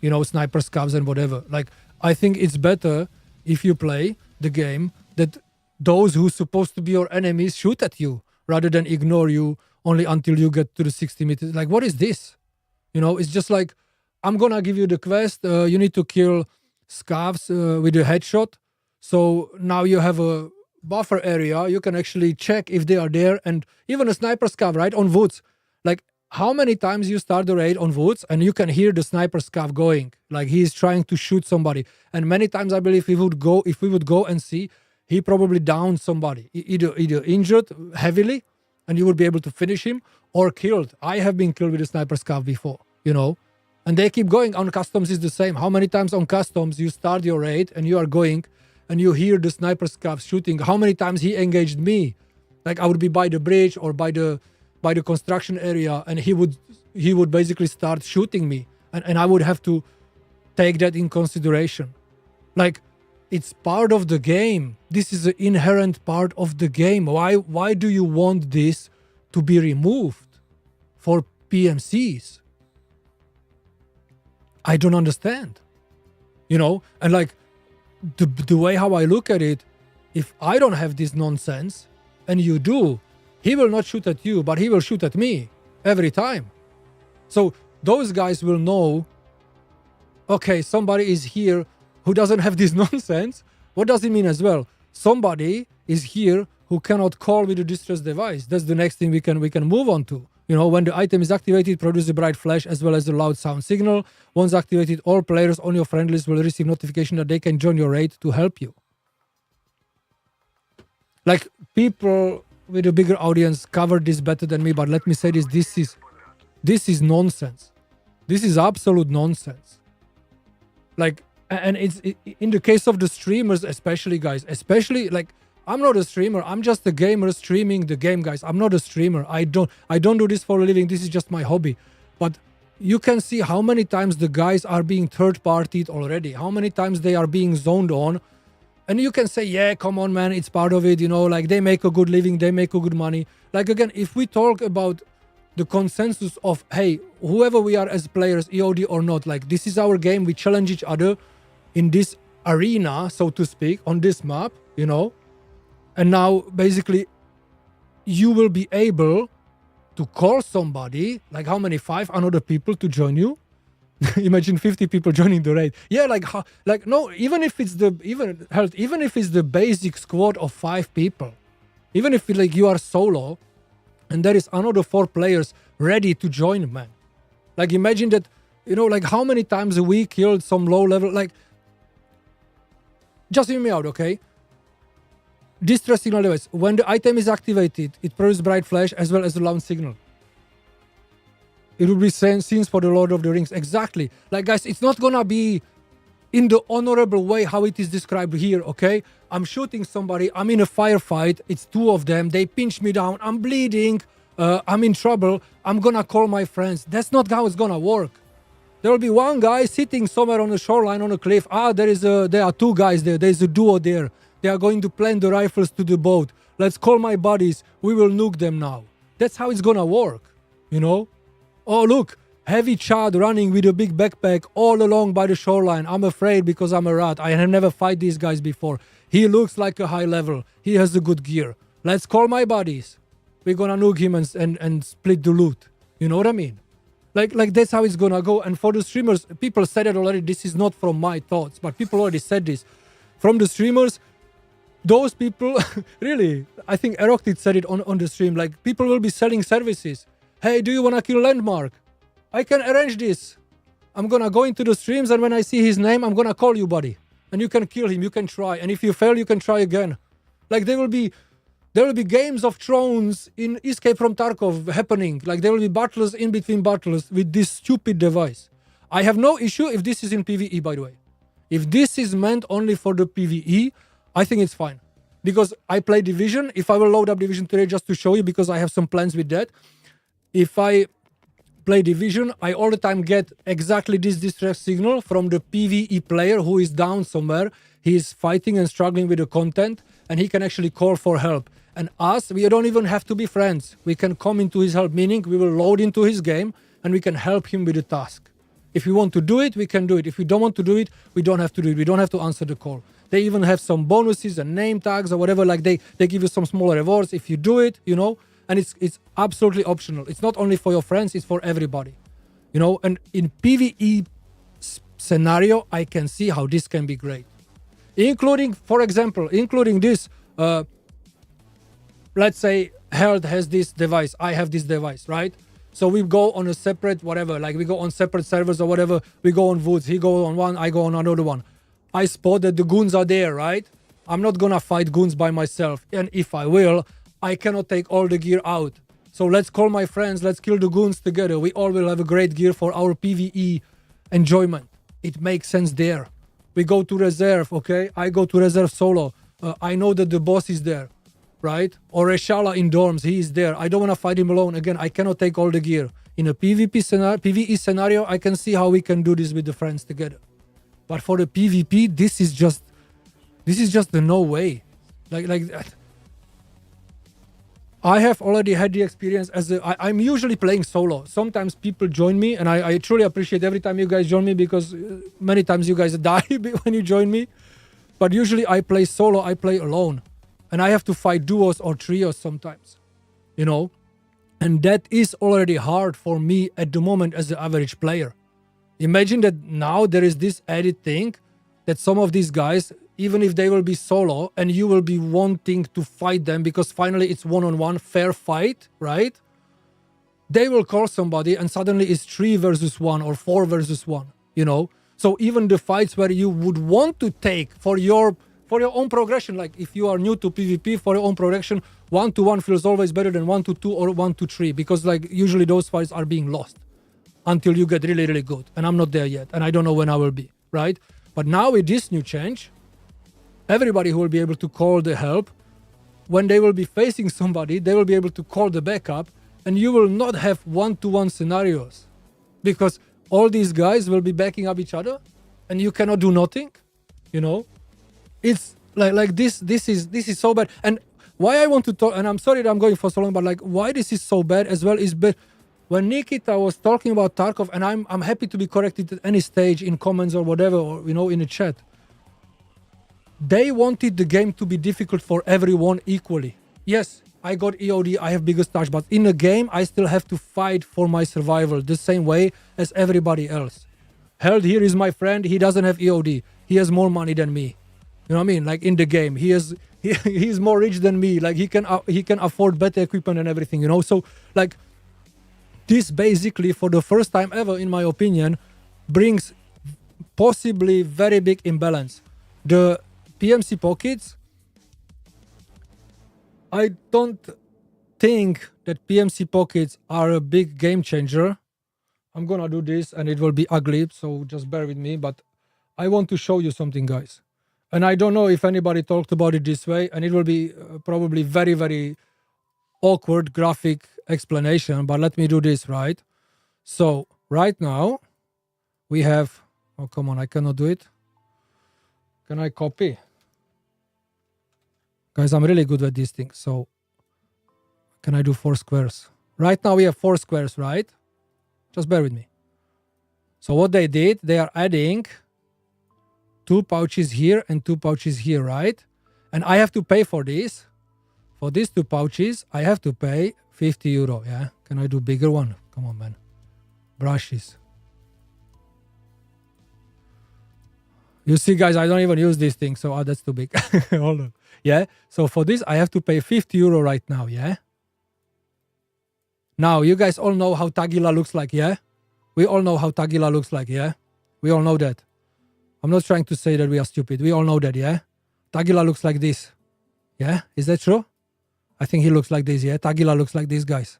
You know, sniper Scavs and whatever. Like, I think it's better if you play the game that those who's supposed to be your enemies shoot at you, rather than ignore you only until you get to the 60 meters. Like, what is this? You know, it's just like, I'm gonna give you the quest. You need to kill Scavs with a headshot. So now you have a buffer area. You can actually check if they are there, and even a sniper Scav, right, on woods. Like, how many times you start the raid on woods and you can hear the sniper Scav going, like he's trying to shoot somebody. And many times I believe if we would go and see, he probably downed somebody, either injured heavily, and you would be able to finish him, or killed. I have been killed with a sniper Scav before, you know. And they keep going. On customs is the same. How many times on customs you start your raid and you are going and you hear the sniper Scav shooting? How many times he engaged me? Like, I would be by the bridge or by the construction area, and he would basically start shooting me, and I would have to take that in consideration. Like, it's part of the game. This is an inherent part of the game. Why do you want this to be removed for PMCs? I don't understand. You know, and like the way how I look at it, if I don't have this nonsense and you do, he will not shoot at you, but he will shoot at me every time. So those guys will know, okay, somebody is here who doesn't have this nonsense. What does it mean as well? Somebody is here who cannot call with a distress device. That's the next thing we can move on to. You know, when the item is activated, produce a bright flash as well as a loud sound signal. Once activated, all players on your friend list will receive notification that they can join your raid to help you. Like, people with a bigger audience covered this better than me, but let me say this is nonsense. This is absolute nonsense. Like, and it's in the case of the streamers, especially, guys, especially, like, I'm not a streamer. I'm just a gamer streaming the game, guys. I'm not a streamer. I don't do this for a living. This is just my hobby. But you can see how many times the guys are being third-partied already. How many times they are being zoned on. And you can say, yeah, come on, man, it's part of it, you know, like, they make a good living, they make a good money. Like, again, if we talk about the consensus of, hey, whoever we are as players, EOD or not, like, this is our game, we challenge each other in this arena, so to speak, on this map, you know. And now, basically, you will be able to call somebody, like, how many, 5 another people to join you? Imagine 50 people joining the raid. Yeah, like no, even if it's the basic squad of 5 people, even if like you are solo, and there is another 4 players ready to join, man. Like, imagine that You know, like how many times we killed some low level, like, just hear me out, okay? Distress signal device. When the item is activated, it produces bright flash as well as a loud signal. It will be scenes for the Lord of the Rings. Exactly. Like, guys, it's not gonna be in the honorable way how it is described here, okay? I'm shooting somebody, I'm in a firefight, it's two of them, they pinch me down, I'm bleeding, I'm in trouble, I'm gonna call my friends. That's not how it's gonna work. There will be one guy sitting somewhere on the shoreline on a cliff. There are two guys there, there's a duo there. They are going to plant the rifles to the boat. Let's call my buddies, we will nuke them now. That's how it's gonna work, you know? Oh, look, heavy Chad running with a big backpack all along by the shoreline. I'm afraid because I'm a rat. I have never fight these guys before. He looks like a high level. He has the good gear. Let's call my buddies. We're gonna nuke him and split the loot. You know what I mean? Like that's how it's gonna go. And for the streamers, people said it already. This is not from my thoughts, but people already said this. From the streamers, those people, really, I think Eroctid said it on the stream. Like, people will be selling services. Hey, do you wanna kill Landmark? I can arrange this. I'm gonna go into the streams, and when I see his name, I'm gonna call you, buddy. And you can kill him, you can try. And if you fail, you can try again. Like, there will be Games of Thrones in Escape from Tarkov happening. Like, there will be battles in between battles with this stupid device. I have no issue if this is in PvE, by the way. If this is meant only for the PvE, I think it's fine. Because I play Division. If I will load up Division today just to show you, because I have some plans with that. If I play Division, I all the time get exactly this distress signal from the PvE player who is down somewhere. He is fighting and struggling with the content, and he can actually call for help. And us, we don't even have to be friends. We can come into his help, meaning we will load into his game and we can help him with the task. If we want to do it, we can do it. If we don't want to do it, we don't have to do it. We don't have to answer the call. They even have some bonuses and name tags or whatever. Like they give you some smaller rewards if you do it, you know. And it's absolutely optional. It's not only for your friends, it's for everybody. You know, and in PvE scenario, I can see how this can be great. Including, for example, this, let's say Held has this device, I have this device, right? So we go on a separate whatever, like we go on separate servers or whatever, we go on woods, he go on one, I go on another one. I spot that the goons are there, right? I'm not gonna fight goons by myself. And if I will, I cannot take all the gear out. So let's call my friends, let's kill the goons together. We all will have a great gear for our PvE enjoyment. It makes sense there. We go to reserve, okay? I go to reserve solo. I know that the boss is there, right? Or Reshala in dorms, he is there. I don't want to fight him alone. Again, I cannot take all the gear. In a PvE scenario, I can see how we can do this with the friends together. But for the PvP, this is just the no way. Like I have already had the experience I'm usually playing solo. Sometimes people join me, and I truly appreciate every time you guys join me, because many times you guys die when you join me. But usually I play solo, I play alone. And I have to fight duos or trios sometimes, you know. And that is already hard for me at the moment as the average player. Imagine that now there is this added thing that some of these guys, even if they will be solo and you will be wanting to fight them because finally it's one-on-one fair fight, right? They will call somebody and suddenly it's 3 versus 1 or 4 versus 1, you know? So even the fights where you would want to take for your own progression, like if you are new to PvP, for your own progression, 1-1 feels always better than 1-2 or 1-3, because like usually those fights are being lost until you get really, really good. And I'm not there yet, and I don't know when I will be, right? But now with this new change, everybody who will be able to call the help, when they will be facing somebody, they will be able to call the backup, and you will not have 1-1 scenarios, because all these guys will be backing up each other, and you cannot do nothing, you know? It's like this is so bad. And why I want to talk, and I'm sorry that I'm going for so long, but like why this is so bad as well is when Nikita was talking about Tarkov, and I'm happy to be corrected at any stage in comments or whatever, or you know, in the chat. They wanted the game to be difficult for everyone equally. Yes, I got EOD, I have biggest touch, but in a game I still have to fight for my survival the same way as everybody else. Held here is my friend, he doesn't have EOD. He has more money than me. You know what I mean? Like in the game, he's more rich than me. Like he can afford better equipment and everything, you know? So like this basically for the first time ever, in my opinion, brings possibly very big imbalance. The PMC pockets, I don't think that PMC pockets are a big game changer. I'm gonna do this and it will be ugly, so just bear with me, but I want to show you something, guys. And I don't know if anybody talked about it this way, and it will be probably very, very awkward graphic explanation, but let me do this, right? So right now we have, oh, come on, I cannot do it. Can I copy? Guys, I'm really good at these things. So can I do 4 squares? Right now we have 4 squares, right? Just bear with me. So what they did, they are adding 2 pouches here and 2 pouches here, right? And I have to pay for this. For these 2 pouches, I have to pay 50 euro, yeah? Can I do bigger one? Come on, man. Brushes. You see, guys, I don't even use this thing, so that's too big. Hold on. Yeah? So for this, I have to pay 50 euro right now, yeah? Now, you guys all know how Tagilla looks like, yeah? We all know how Tagilla looks like, yeah? We all know that. I'm not trying to say that we are stupid. We all know that, yeah? Tagilla looks like this. Yeah? Is that true? I think he looks like this, yeah? Tagilla looks like this, guys.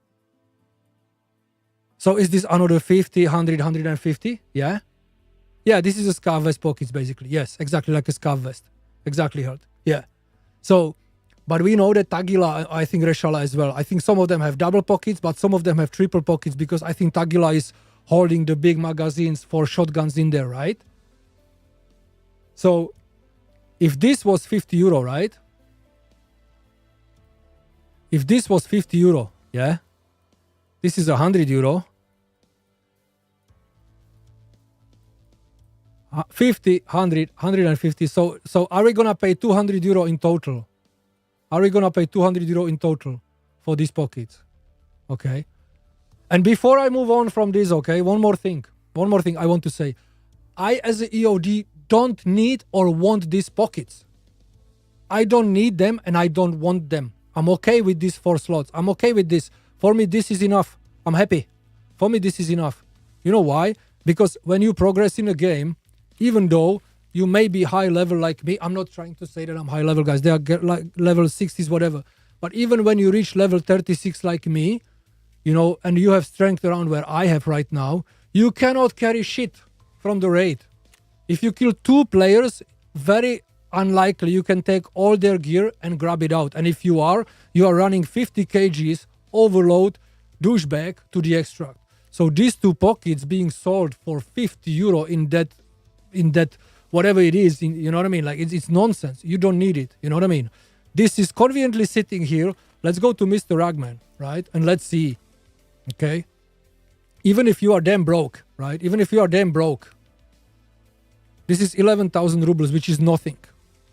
So is this another 50, 100, 150? Yeah? Yeah, this is a scarf vest pockets, basically. Yes, exactly like a scarf vest. Exactly, Heard. Yeah. So, but we know that Tagilla, I think Reshala as well. I think some of them have double pockets, but some of them have triple pockets because I think Tagilla is holding the big magazines for shotguns in there, right? So, if this was 50 euro, right? If this was 50 euro, yeah? This is 100 euro. 50, 100, 150. So are we gonna pay 200 euro in total? Are we gonna pay 200 euro in total for these pockets? Okay. And before I move on from this, okay, one more thing I want to say. I, as an EOD, don't need or want these pockets. I don't need them and I don't want them. I'm okay with these 4 slots. I'm okay with this. For me, this is enough. I'm happy. For me, this is enough. You know why? Because when you progress in a game, even though you may be high level like me, I'm not trying to say that I'm high level, guys. They are like level 60s, whatever. But even when you reach level 36 like me, you know, and you have strength around where I have right now, you cannot carry shit from the raid. If you kill 2 players, very unlikely you can take all their gear and grab it out. And if you are running 50 kgs overload douchebag to the extract. So these 2 pockets being sold for 50 euro in that whatever it is, you know what I mean? Like it's nonsense. You don't need it. You know what I mean? This is conveniently sitting here. Let's go to Mr. Ragman, right? And let's see. Okay. Even if you are damn broke, right? Even if you are damn broke, this is 11,000 rubles, which is nothing.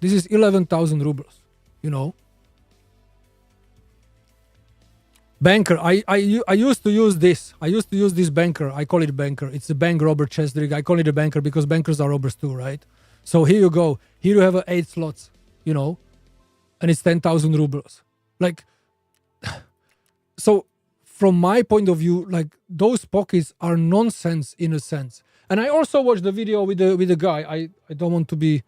This is 11,000 rubles, you know. Banker, I used to use this. I used to use this banker. I call it banker. It's a bank robber chest rig. I call it a banker because bankers are robbers too, right? So here you go. Here you have 8 slots, you know, and it's 10,000 rubles. Like, so from my point of view, like those pockets are nonsense in a sense. And I also watched the video with the guy. I don't want to be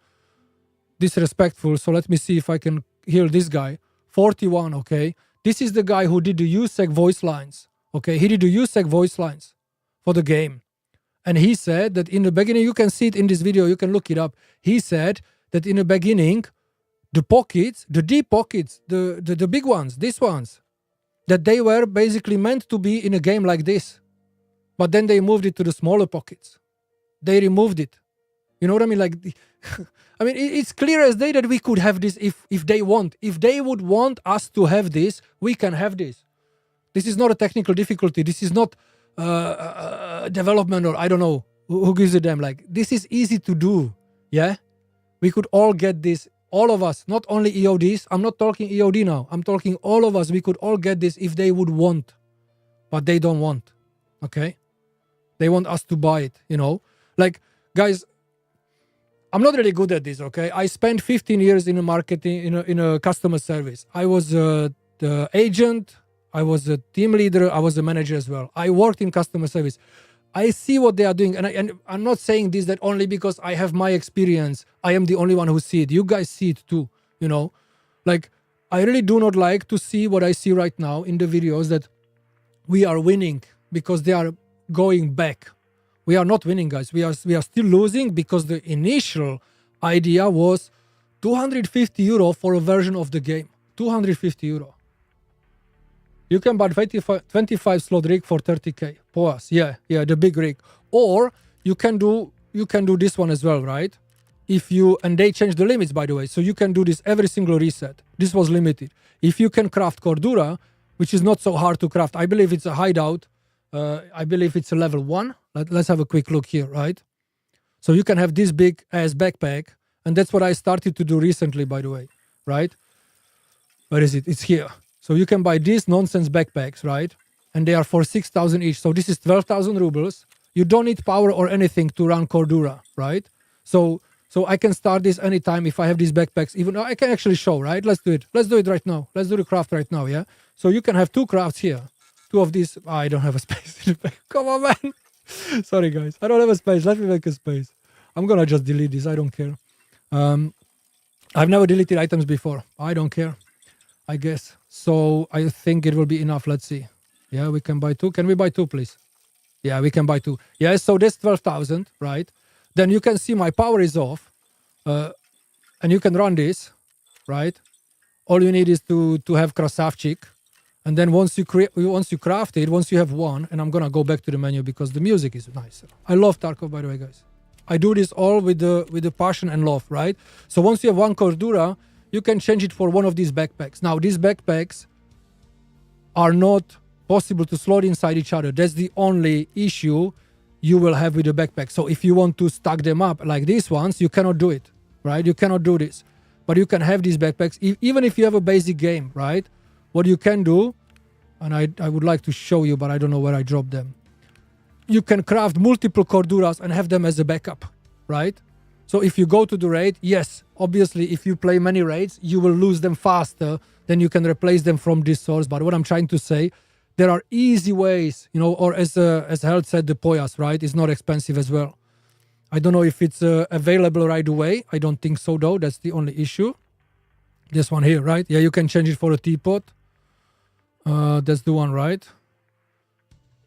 disrespectful, so let me see if I can hear this guy. 41, okay? This is the guy who did the USEC voice lines, okay? He did the USEC voice lines for the game. And he said that in the beginning, you can see it in this video, you can look it up. He said that in the beginning, the pockets, the deep pockets, the big ones, these ones, that they were basically meant to be in a game like this. But then they moved it to the smaller pockets. They removed it. You know what I mean? Like, I mean, it's clear as day that we could have this if they want. If they would want us to have this, we can have this. This is not a technical difficulty. This is not development or I don't know who gives a damn. Like, this is easy to do. Yeah, we could all get this. All of us, not only EODs. I'm not talking EOD now. I'm talking all of us. We could all get this if they would want, but they don't want. Okay, they want us to buy it. You know, like, guys. I'm not really good at this, okay? I spent 15 years in a marketing, in a customer service. I was the agent, I was a team leader, I was a manager as well. I worked in customer service. I see what they are doing, and I'm not saying this that only because I have my experience. I am the only one who see it. You guys see it too, you know. Like, I really do not like to see what I see right now in the videos, that we are winning because they are going back. We are not winning, guys. We are still losing because the initial idea was 250 euro for a version of the game. 250 euro. You can buy 25 slot rig for 30k. Pause. Yeah, the big rig. Or you can do this one as well, right? And they change the limits, by the way. So you can do this every single reset. This was limited. If you can craft Cordura, which is not so hard to craft. I believe it's a hideout. I believe it's a level 1. Let's have a quick look here, right? So you can have this big ass backpack, and that's what I started to do recently, by the way, right? Where is it? It's here. So you can buy these nonsense backpacks, right? And they are for 6,000 each. So this is 12,000 rubles. You don't need power or anything to run Cordura, right? So I can start this anytime if I have these backpacks. Even I can actually show, right? Let's do it. Let's do it right now. Let's do the craft right now, yeah? So you can have 2 crafts here. 2 of these. I don't have a space in the back. Come on, man. Sorry, guys. I don't have a space. Let me make a space. I'm going to just delete this. I don't care. I've never deleted items before. I don't care, I guess. So I think it will be enough. Let's see. Yeah, we can buy 2. Can we buy 2, please? Yeah, we can buy 2. Yeah, so that's 12,000, right? Then you can see my power is off. And you can run this, right? All you need is to have Krasavchik. And then once you craft it, once you have one, and I'm gonna go back to the menu because the music is nicer. I love Tarkov, by the way, guys. I do this all with the passion and love, right? So once you have one Cordura, you can change it for one of these backpacks. Now, these backpacks are not possible to slot inside each other. That's the only issue you will have with the backpack. So if you want to stack them up like these ones, you cannot do it, right? You cannot do this. But you can have these backpacks, even if you have a basic game, right? What you can do, and I would like to show you, but I don't know where I dropped them. You can craft multiple Corduras and have them as a backup, right? So if you go to the raid, yes, obviously, if you play many raids, you will lose them faster than you can replace them from this source. But what I'm trying to say, there are easy ways, you know, or as Held said, the Poyas, right? It's not expensive as well. I don't know if it's available right away. I don't think so, though. That's the only issue. This one here, right? Yeah, you can change it for a teapot. That's the one, right?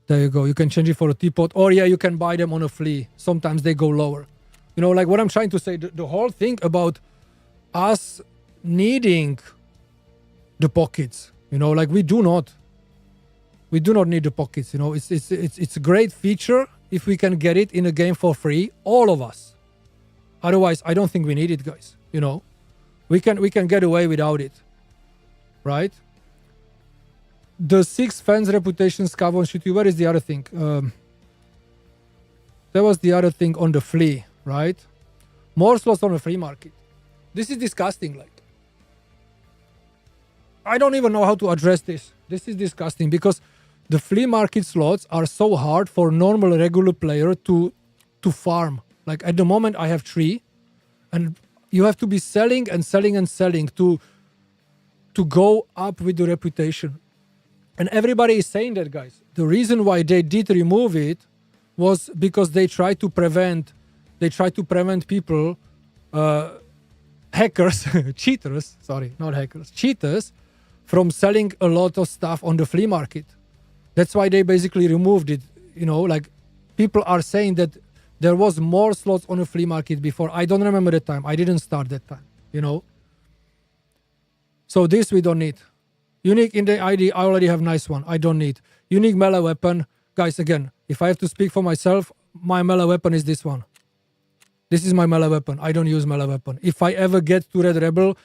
There you go. You can change it for a teapot. Or, yeah, you can buy them on a flea. Sometimes they go lower. You know, like what I'm trying to say, the whole thing about us needing the pockets, you know, like we do not need the pockets, you know. It's a great feature if we can get it in a game for free, all of us. Otherwise, I don't think we need it, guys, you know. We can get away without it, right? The 6 fans reputation Scavs on shoot you. Where is the other thing? There was the other thing on the flea, right? More slots on the free market. This is disgusting, like. I don't even know how to address this. This is disgusting because the flea market slots are so hard for normal regular player to farm. Like at the moment I have 3 and you have to be selling and selling and selling to go up with the reputation. And everybody is saying that, guys. The reason why they did remove it was because they try to prevent people, hackers, cheaters, sorry, not hackers, cheaters, from selling a lot of stuff on the flea market. That's why they basically removed it. You know, like people are saying that there was more slots on the flea market before. I don't remember the time. I didn't start that time, you know. So this we don't need. Unique in the ID, I already have nice one. I don't need. Unique melee weapon. Guys, again, if I have to speak for myself, my melee weapon is this one. This is my melee weapon. I don't use melee weapon. If I ever get to Red Rebel,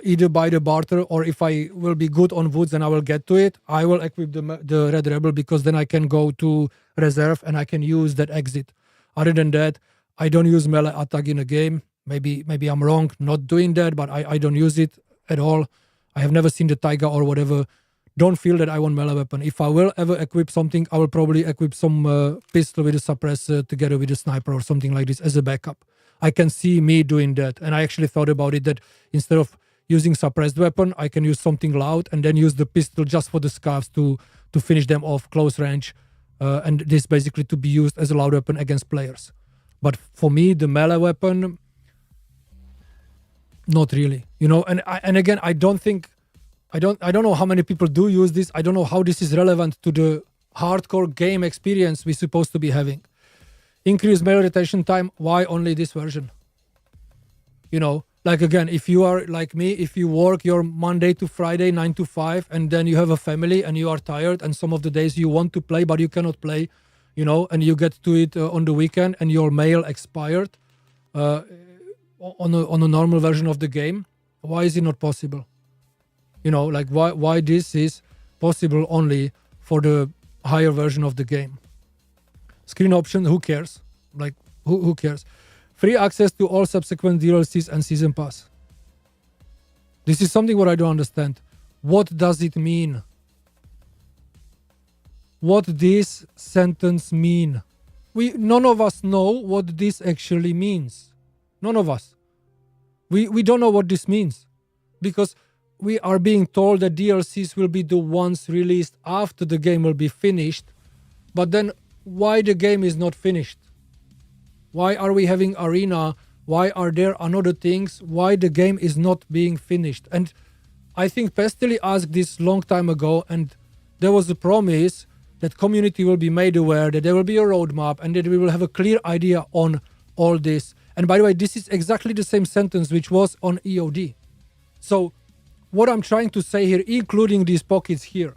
either by the barter or if I will be good on woods and I will get to it, I will equip the Red Rebel because then I can go to reserve and I can use that exit. Other than that, I don't use melee attack in a game. Maybe I'm wrong not doing that, but I don't use it at all. I have never seen the Taiga or whatever. Don't feel that I want melee weapon. If I will ever equip something, I will probably equip some pistol with a suppressor together with a sniper or something like this as a backup. I can see me doing that. And I actually thought about it that instead of using suppressed weapon, I can use something loud and then use the pistol just for the Scavs to finish them off close range and this basically to be used as a loud weapon against players. But for me, the melee weapon, not really, you know. And again, I don't know how many people do use this. I don't know how this is relevant to the hardcore game experience we're supposed to be having. Increase melee rotation time. Why only this version? You know, like again, if you are like me, if you work your Monday to Friday 9 to 5, and then you have a family and you are tired, and some of the days you want to play but you cannot play, you know, and you get to it on the weekend and your mail expired on a normal version of the game, why is it not possible? You know, like why this is possible only for the higher version of the game? Screen option, who cares? Like, who cares? Free access to all subsequent DLCs and Season Pass. This is something what I don't understand. What does it mean? What this sentence mean? None of us know what this actually means. None of us. We don't know what this means. Because we are being told that DLCs will be the ones released after the game will be finished. But then why the game is not finished? Why are we having arena? Why are there another things? Why the game is not being finished? And I think Pestily asked this long time ago, and there was a promise that community will be made aware, that there will be a roadmap, and that we will have a clear idea on all this. And by the way, this is exactly the same sentence which was on EOD. So what I'm trying to say here, including these pockets here,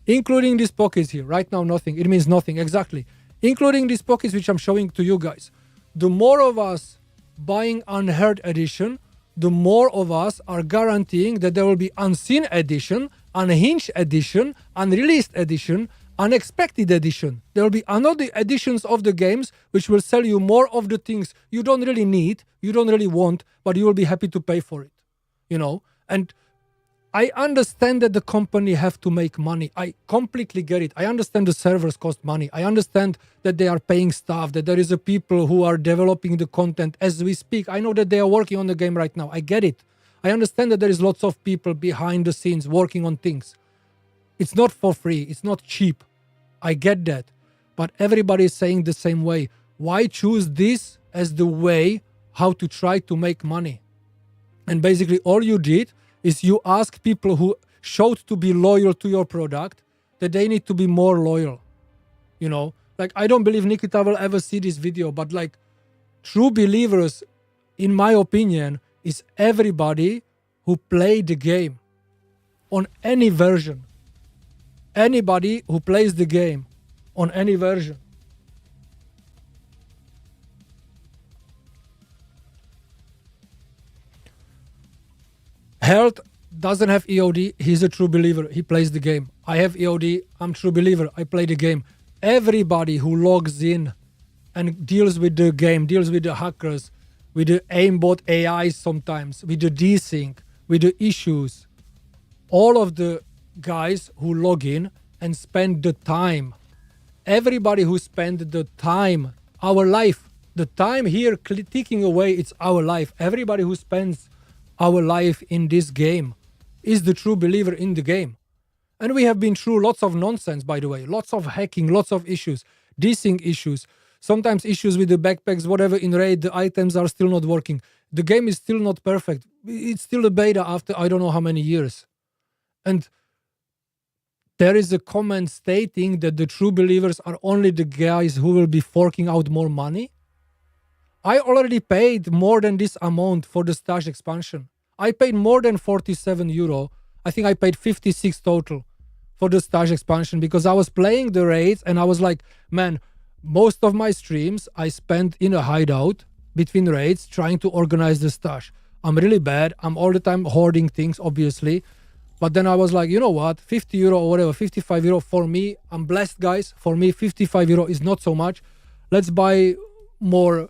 right now nothing, it means nothing, exactly. Including these pockets which I'm showing to you guys. The more of us buying Unheard edition, the more of us are guaranteeing that there will be Unseen edition, Unhinged edition, Unreleased edition, Unexpected edition. There will be another editions of the games which will sell you more of the things you don't really need, you don't really want, but you will be happy to pay for it. You know? And I understand that the company have to make money. I completely get it. I understand the servers cost money. I understand that they are paying staff, that there is a people who are developing the content as we speak. I know that they are working on the game right now. I get it. I understand that there is lots of people behind the scenes working on things. It's not for free. It's not cheap. I get that. But everybody is saying the same way. Why choose this as the way how to try to make money? And basically all you did is you ask people who showed to be loyal to your product that they need to be more loyal. You know, like I don't believe Nikita will ever see this video, but like true believers, in my opinion, is everybody who played the game on any version. Anybody who plays the game on any version. Health doesn't have EOD. He's a true believer. He plays the game. I have EOD. I'm true believer. I play the game. Everybody who logs in and deals with the game, deals with the hackers, with the aimbot AI sometimes, with the desync, with the issues, all of the guys who log in and spend the time, everybody who spend the time, our life, the time here ticking away, it's our life. Everybody who spends our life in this game is the true believer in the game. And we have been through lots of nonsense, by the way, lots of hacking, lots of issues, desync issues, sometimes issues with the backpacks, whatever in raid, the items are still not working. The game is still not perfect. It's still a beta after I don't know how many years. And there is a comment stating that the true believers are only the guys who will be forking out more money. I already paid more than this amount for the stash expansion. I paid more than 47 euro. I think I paid 56 total for the stash expansion because I was playing the raids and I was like, man, most of my streams I spent in a hideout between raids trying to organize the stash. I'm really bad. I'm all the time hoarding things, obviously. But then I was like, you know what, 50 euro or whatever, 55 euro for me, I'm blessed, guys. For me, 55 euro is not so much. Let's buy more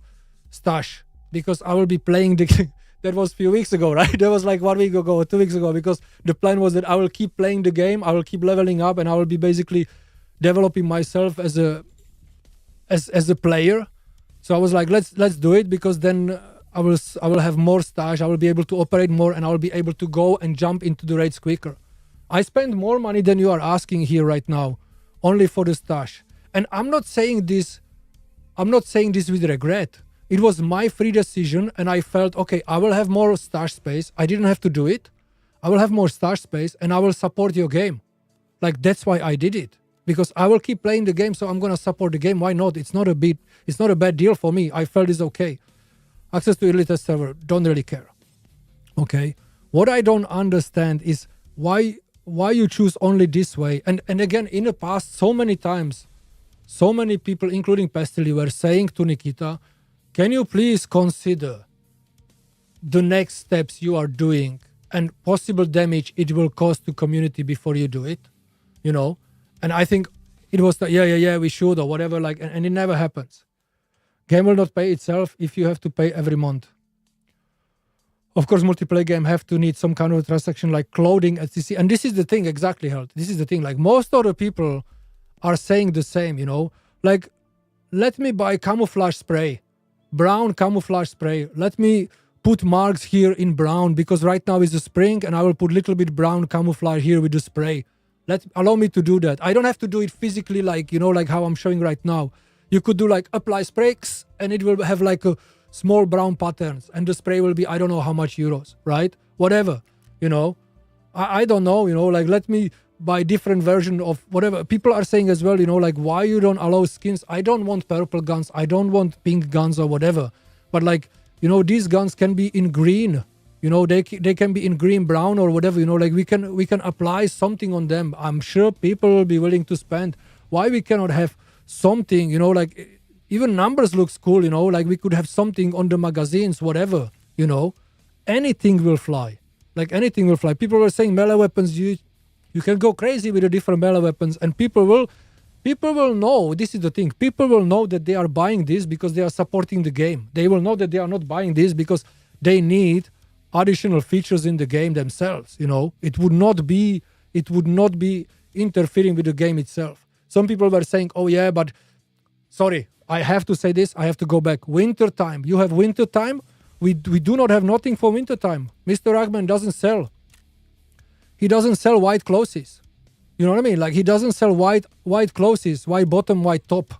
stash because I will be playing the that was a few weeks ago, right? That was like 1 week ago or 2 weeks ago because the plan was that I will keep playing the game, I will keep leveling up, and I will be basically developing myself as a player. So I was like, let's do it because then I will have more stash, I will be able to operate more, and I will be able to go and jump into the raids quicker. I spend more money than you are asking here right now, only for the stash. And I'm not saying this with regret. It was my free decision, and I felt, okay, I will have more stash space. I didn't have to do it. I will have more stash space, and I will support your game. Like, that's why I did it. Because I will keep playing the game, so I'm gonna support the game. Why not? It's not a bad deal for me. I felt it's okay. Access to elite server, don't really care. Okay. What I don't understand is why you choose only this way. And again, in the past, so many times, so many people, including Pestily, were saying to Nikita, can you please consider the next steps you are doing and possible damage it will cause to community before you do it, you know? And I think it was yeah, we should, or whatever, like, and it never happens. Game will not pay itself if you have to pay every month. Of course, multiplayer game have to need some kind of transaction like clothing, etc. And this is the thing, exactly, Held. This is the thing. Like, most other people are saying the same, you know? Like, let me buy camouflage spray, brown camouflage spray. Let me put marks here in brown because right now is the spring and I will put little bit brown camouflage here with the spray. Allow me to do that. I don't have to do it physically, like, you know, like how I'm showing right now. You could do like apply sprays and it will have like a small brown patterns and the spray will be, I don't know how much euros, right? Whatever, you know. I don't know, you know, like, let me buy different version of whatever. People are saying as well, you know, like, why you don't allow skins? I don't want purple guns. I don't want pink guns or whatever. But like, you know, these guns can be in green. You know, they can be in green, brown or whatever, you know, like we can apply something on them. I'm sure people will be willing to spend. Why we cannot have something, you know, like even numbers looks cool, you know, like we could have something on the magazines, whatever, you know, anything will fly. Like anything will fly. People were saying melee weapons, you can go crazy with the different melee weapons and people will know, this is the thing, people will know that they are buying this because they are supporting the game. They will know that they are not buying this because they need additional features in the game themselves, you know. It would not be interfering with the game itself. Some people were saying, oh yeah, but sorry, I have to say this, I have to go back. Winter time, you have winter time. We do not have nothing for winter time. Mr. Ragman doesn't sell. He doesn't sell white clothes. You know what I mean? Like, he doesn't sell white clothes, white bottom, white top,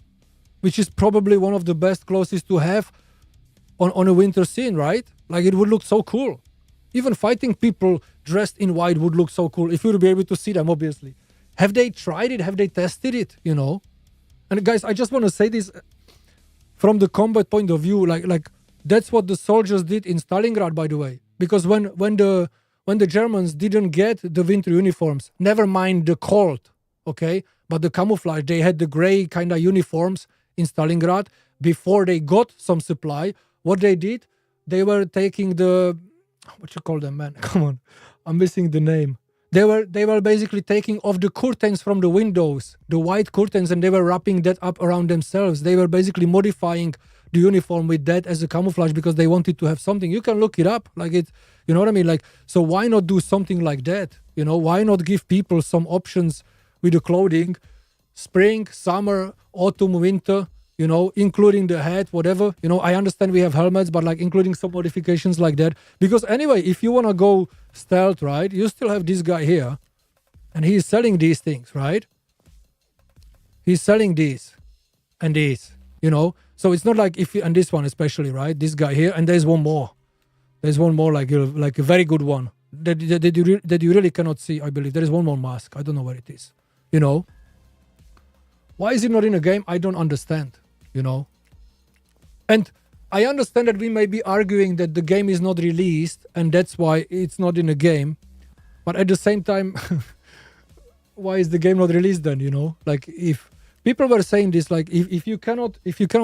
which is probably one of the best clothes to have on a winter scene, right? Like, it would look so cool. Even fighting people dressed in white would look so cool if you would be able to see them, obviously. Have they tried it? Have they tested it? You know? And guys, I just want to say this from the combat point of view, like that's what the soldiers did in Stalingrad, by the way. Because when the Germans didn't get the winter uniforms, never mind the cold, okay? But the camouflage, they had the gray kind of uniforms in Stalingrad. Before they got some supply, what they did, they were taking the, what you call them, man? Come on, I'm missing the name. They were basically taking off the curtains from the windows, the white curtains, and they were wrapping that up around themselves. They were basically modifying the uniform with that as a camouflage because they wanted to have something. You can look it up, like it, you know what I mean? Like, so why not do something like that? You know, why not give people some options with the clothing, spring, summer, autumn, winter, you know, including the hat, whatever. You know, I understand we have helmets, but like including some modifications like that. Because anyway, if you want to go stealth, right, you still have this guy here and he's selling these things, right? He's selling these and these, you know. So it's not like if you, and this one especially, right? This guy here, and there's one more. There's one more like a very good one that you really cannot see, I believe. There is one more mask. I don't know where it is, you know. Why is it not in a game? I don't understand, you know. And I understand that we may be arguing that the game is not released and that's why it's not in a game. But at the same time, why is the game not released then, you know? Like, if people were saying this, like, if you cannot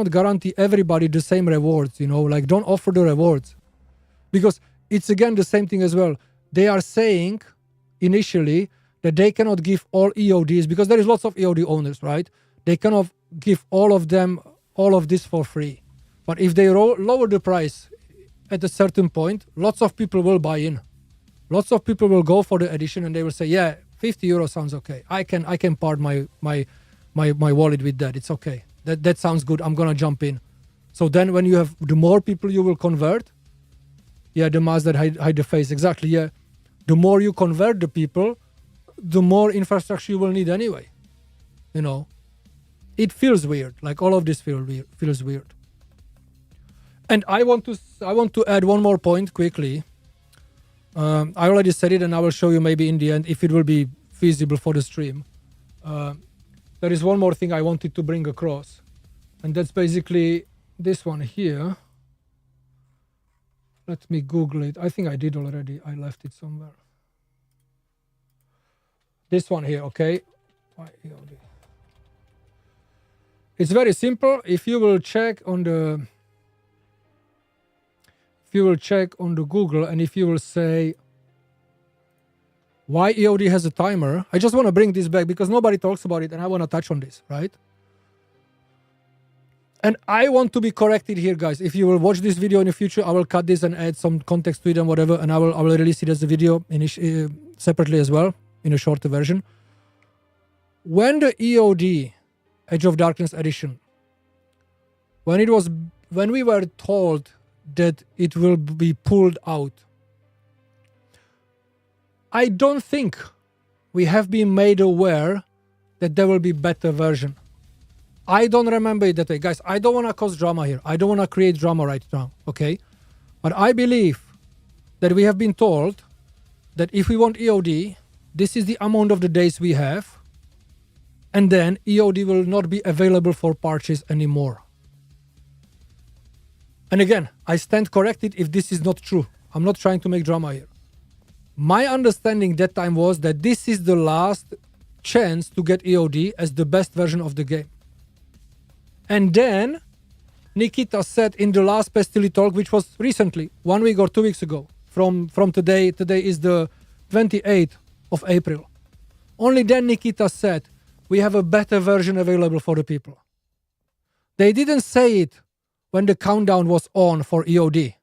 guarantee everybody the same rewards, you know, like, don't offer the rewards. Because it's again the same thing as well. They are saying initially that they cannot give all EODs because there is lots of EOD owners, right? They cannot give all of them all of this for free. But if they lower the price at a certain point, lots of people will buy in. Lots of people will go for the edition and they will say, yeah, 50 euros sounds okay. I can part my wallet with that. It's okay. That sounds good. I'm gonna jump in. So then when you have the more people you will convert, yeah, the mask that hide the face, exactly, yeah. The more you convert the people, the more infrastructure you will need anyway. You know, it feels weird. Like all of this feels weird. And I want to add one more point quickly. I already said it, and I will show you maybe in the end if it will be feasible for the stream. There is one more thing I wanted to bring across, and that's basically this one here. Let me Google it. I think I did already. I left it somewhere. This one here, okay? It's very simple. If you will check on the Google, and if you will say why EOD has a timer, I just want to bring this back because nobody talks about it, and I want to touch on this, right? And I want to be corrected here, guys. If you will watch this video in the future, I will cut this and add some context to it and whatever, and I will release it as a video separately as well, in a shorter version. When the EOD, Edge of Darkness edition, when we were told that it will be pulled out, I don't think we have been made aware that there will be better version. I don't remember it that way. Guys, I don't want to cause drama here. I don't want to create drama right now, okay? But I believe that we have been told that if we want EOD, this is the amount of the days we have, and then EOD will not be available for purchase anymore. And again, I stand corrected if this is not true. I'm not trying to make drama here. My understanding that time was that this is the last chance to get EOD as the best version of the game. And then Nikita said in the last Pestily talk, which was recently, 1 week or 2 weeks ago, from today is the 28th of April. Only then Nikita said, we have a better version available for the people. They didn't say it when the countdown was on for EOD.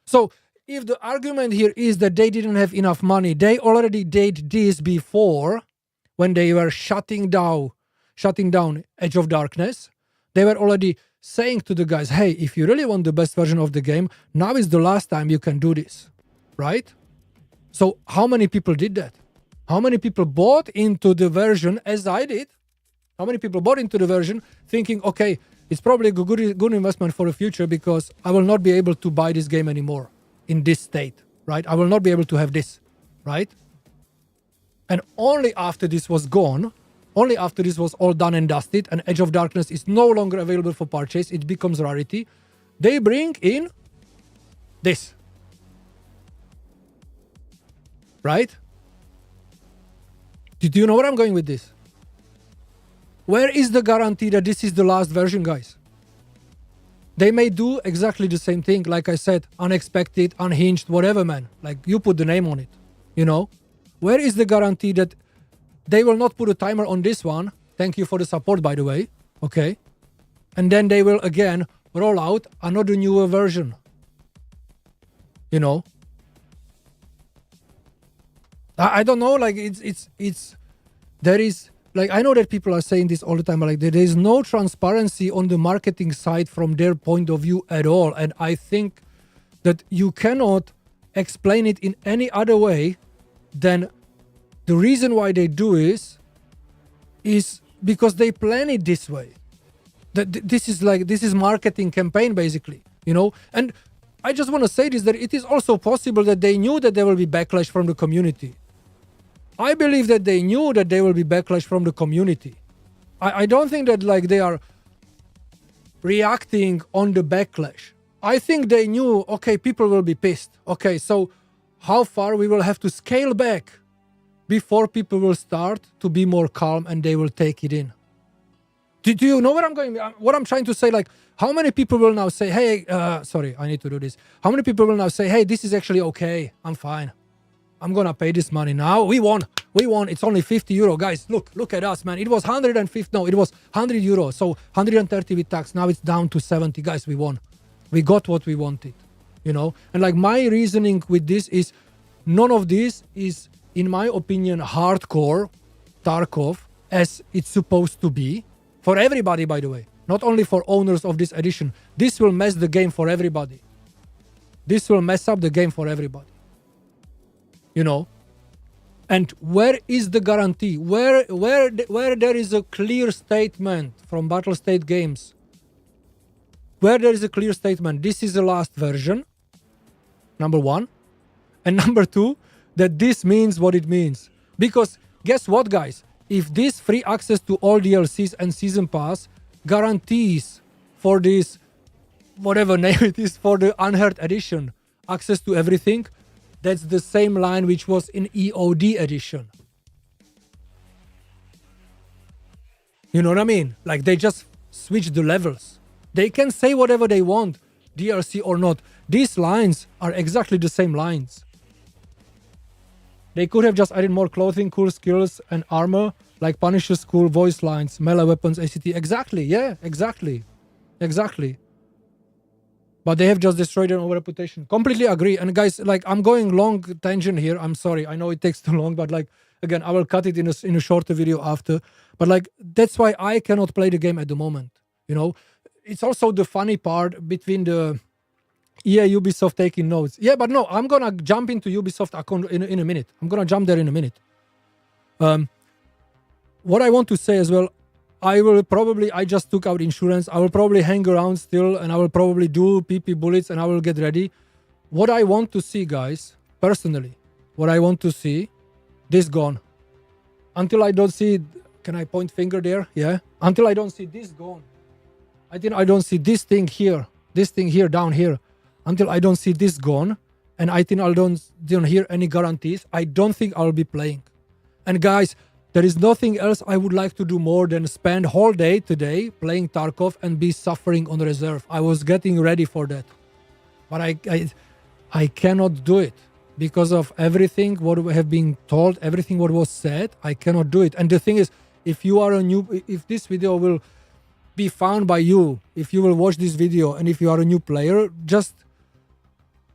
So if the argument here is that they didn't have enough money, they already did this before when they were shutting down Edge of Darkness. They were already saying to the guys, hey, if you really want the best version of the game, now is the last time you can do this, right? So how many people did that? How many people bought into the version as I did? How many people bought into the version thinking, okay, it's probably a good investment for the future because I will not be able to buy this game anymore in this state, right? I will not be able to have this, right? And only after this was gone, only after this was all done and dusted and Edge of Darkness is no longer available for purchase, it becomes rarity, they bring in this. Right? Do you know where I'm going with this? Where is the guarantee that this is the last version, guys? They may do exactly the same thing, like I said, unexpected, unhinged, whatever, man. Like, you put the name on it, you know? Where is the guarantee that they will not put a timer on this one? Thank you for the support, by the way. Okay. And then they will, again, roll out another newer version. You know? I don't know, like, there is, like, I know that people are saying this all the time, but like, there is no transparency on the marketing side from their point of view at all. And I think that you cannot explain it in any other way than the reason why they do is because they plan it this way. This is marketing campaign, basically, you know? And I just want to say this, that it is also possible that they knew that there will be backlash from the community. I believe that they knew that there will be backlash from the community. I don't think that, like, they are reacting on the backlash. I think they knew, okay, people will be pissed. Okay, so how far we will have to scale back before people will start to be more calm and they will take it in. Do you know where I'm going? What I'm trying to say, like, how many people will now say, hey, sorry, I need to do this. How many people will now say, hey, this is actually okay. I'm fine. I'm going to pay this money now. We won. It's only 50 euro. Guys, look at us, man. It was 150. No, it was 100 euro. So 130 with tax. Now it's down to 70. Guys, we won. We got what we wanted, you know? And like, my reasoning with this is none of this is, in my opinion, hardcore Tarkov as it's supposed to be. For everybody, by the way. Not only for owners of this edition. This will mess the game for everybody. This will mess up the game for everybody. You know? And where is the guarantee? Where there is a clear statement from Battle State Games, where there is a clear statement, this is the last version, number one, and number two, that this means what it means. Because guess what, guys? If this free access to all DLCs and Season Pass guarantees for this, whatever name it is, for the Unheard edition, access to everything, that's the same line which was in EOD edition. You know what I mean? Like, they just switched the levels. They can say whatever they want, DLC or not. These lines are exactly the same lines. They could have just added more clothing, cool skills, and armor, like Punisher's cool voice lines, melee weapons, ACT. Exactly, yeah, exactly. Exactly. But they have just destroyed their own reputation. Completely agree. And guys, like, I'm going long tangent here. I'm sorry. I know it takes too long, but like, again, I will cut it in a shorter video after. But like, that's why I cannot play the game at the moment. You know, it's also the funny part between the Ubisoft taking notes. Yeah, but no, I'm gonna jump into Ubisoft account in a minute. I'm gonna jump there in a minute. What I want to say as well, I just took out insurance. I will probably hang around still, and I will probably do PP bullets, and I will get ready. What I want to see, guys, personally, what I want to see, this gone. Until I don't see, can I point finger there? Yeah. Until I don't see this gone. I think I don't see this thing here down here. Until I don't see this gone, and I think I don't hear any guarantees, I don't think I'll be playing. And guys, there is nothing else I would like to do more than spend whole day today playing Tarkov and be suffering on reserve. I was getting ready for that. But I cannot do it because of everything what we have been told, everything what was said. I cannot do it. And the thing is, if this video will be found by you, if you will watch this video, and if you are a new player, just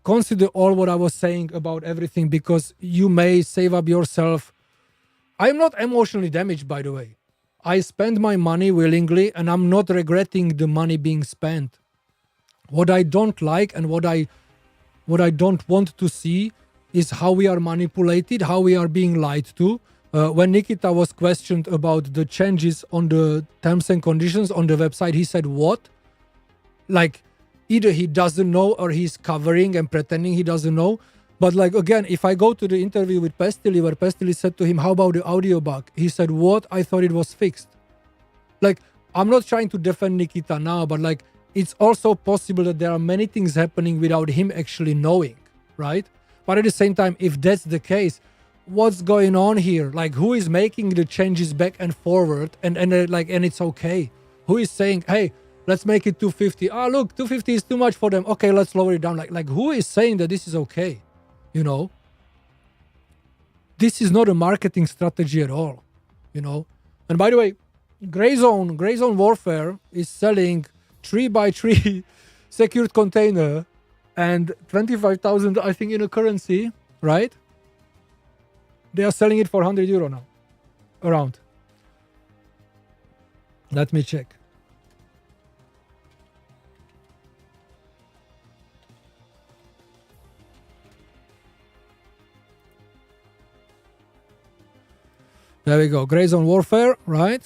consider all what I was saying about everything, because you may save up yourself. I am not emotionally damaged, by the way. I spend my money willingly, and I'm not regretting the money being spent. What I don't like and what I don't want to see is how we are manipulated, how we are being lied to. When Nikita was questioned about the changes on the terms and conditions on the website, he said, what? Like, either he doesn't know or he's covering and pretending he doesn't know. But like, again, if I go to the interview with Pestily, where Pestily said to him, how about the audio bug? He said, what? I thought it was fixed. Like, I'm not trying to defend Nikita now, but like, it's also possible that there are many things happening without him actually knowing, right? But at the same time, if that's the case, what's going on here? Like, who is making the changes back and forward, and it's okay? Who is saying, hey, let's make it 250? Ah, look, 250 is too much for them. Okay, let's lower it down. Like who is saying that this is okay? You know, this is not a marketing strategy at all, you know. And by the way, Grayzone Warfare is selling 3x3 secured container and 25,000, I think, in a currency, right? They are selling it for €100 now, around. Let me check. There we go. Grayzone Warfare, right?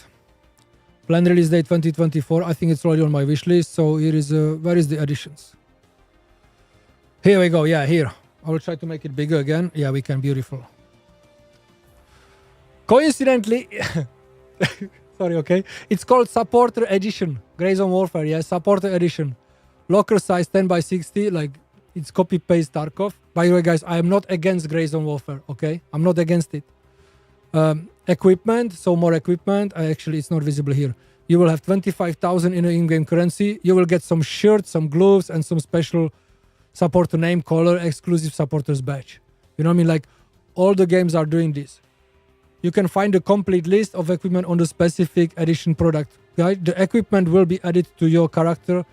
Planned release date 2024. I think it's already on my wish list. So here is, where is the additions? Here we go. Yeah, here. I will try to make it bigger again. Yeah, we can. Beautiful. Coincidentally, sorry, okay. It's called Supporter Edition. Grayzone Warfare, yeah, Supporter Edition. Locker size 10x60, like it's copy-paste Tarkov. By the way, guys, I am not against Grayzone Warfare, okay? I'm not against it. Equipment, so more equipment. Actually, it's not visible here. You will have 25,000 in in-game currency. You will get some shirts, some gloves, and some special supporter name, color, exclusive supporters badge. You know what I mean? Like, all the games are doing this. You can find a complete list of equipment on the specific edition product guide. The equipment will be added to your character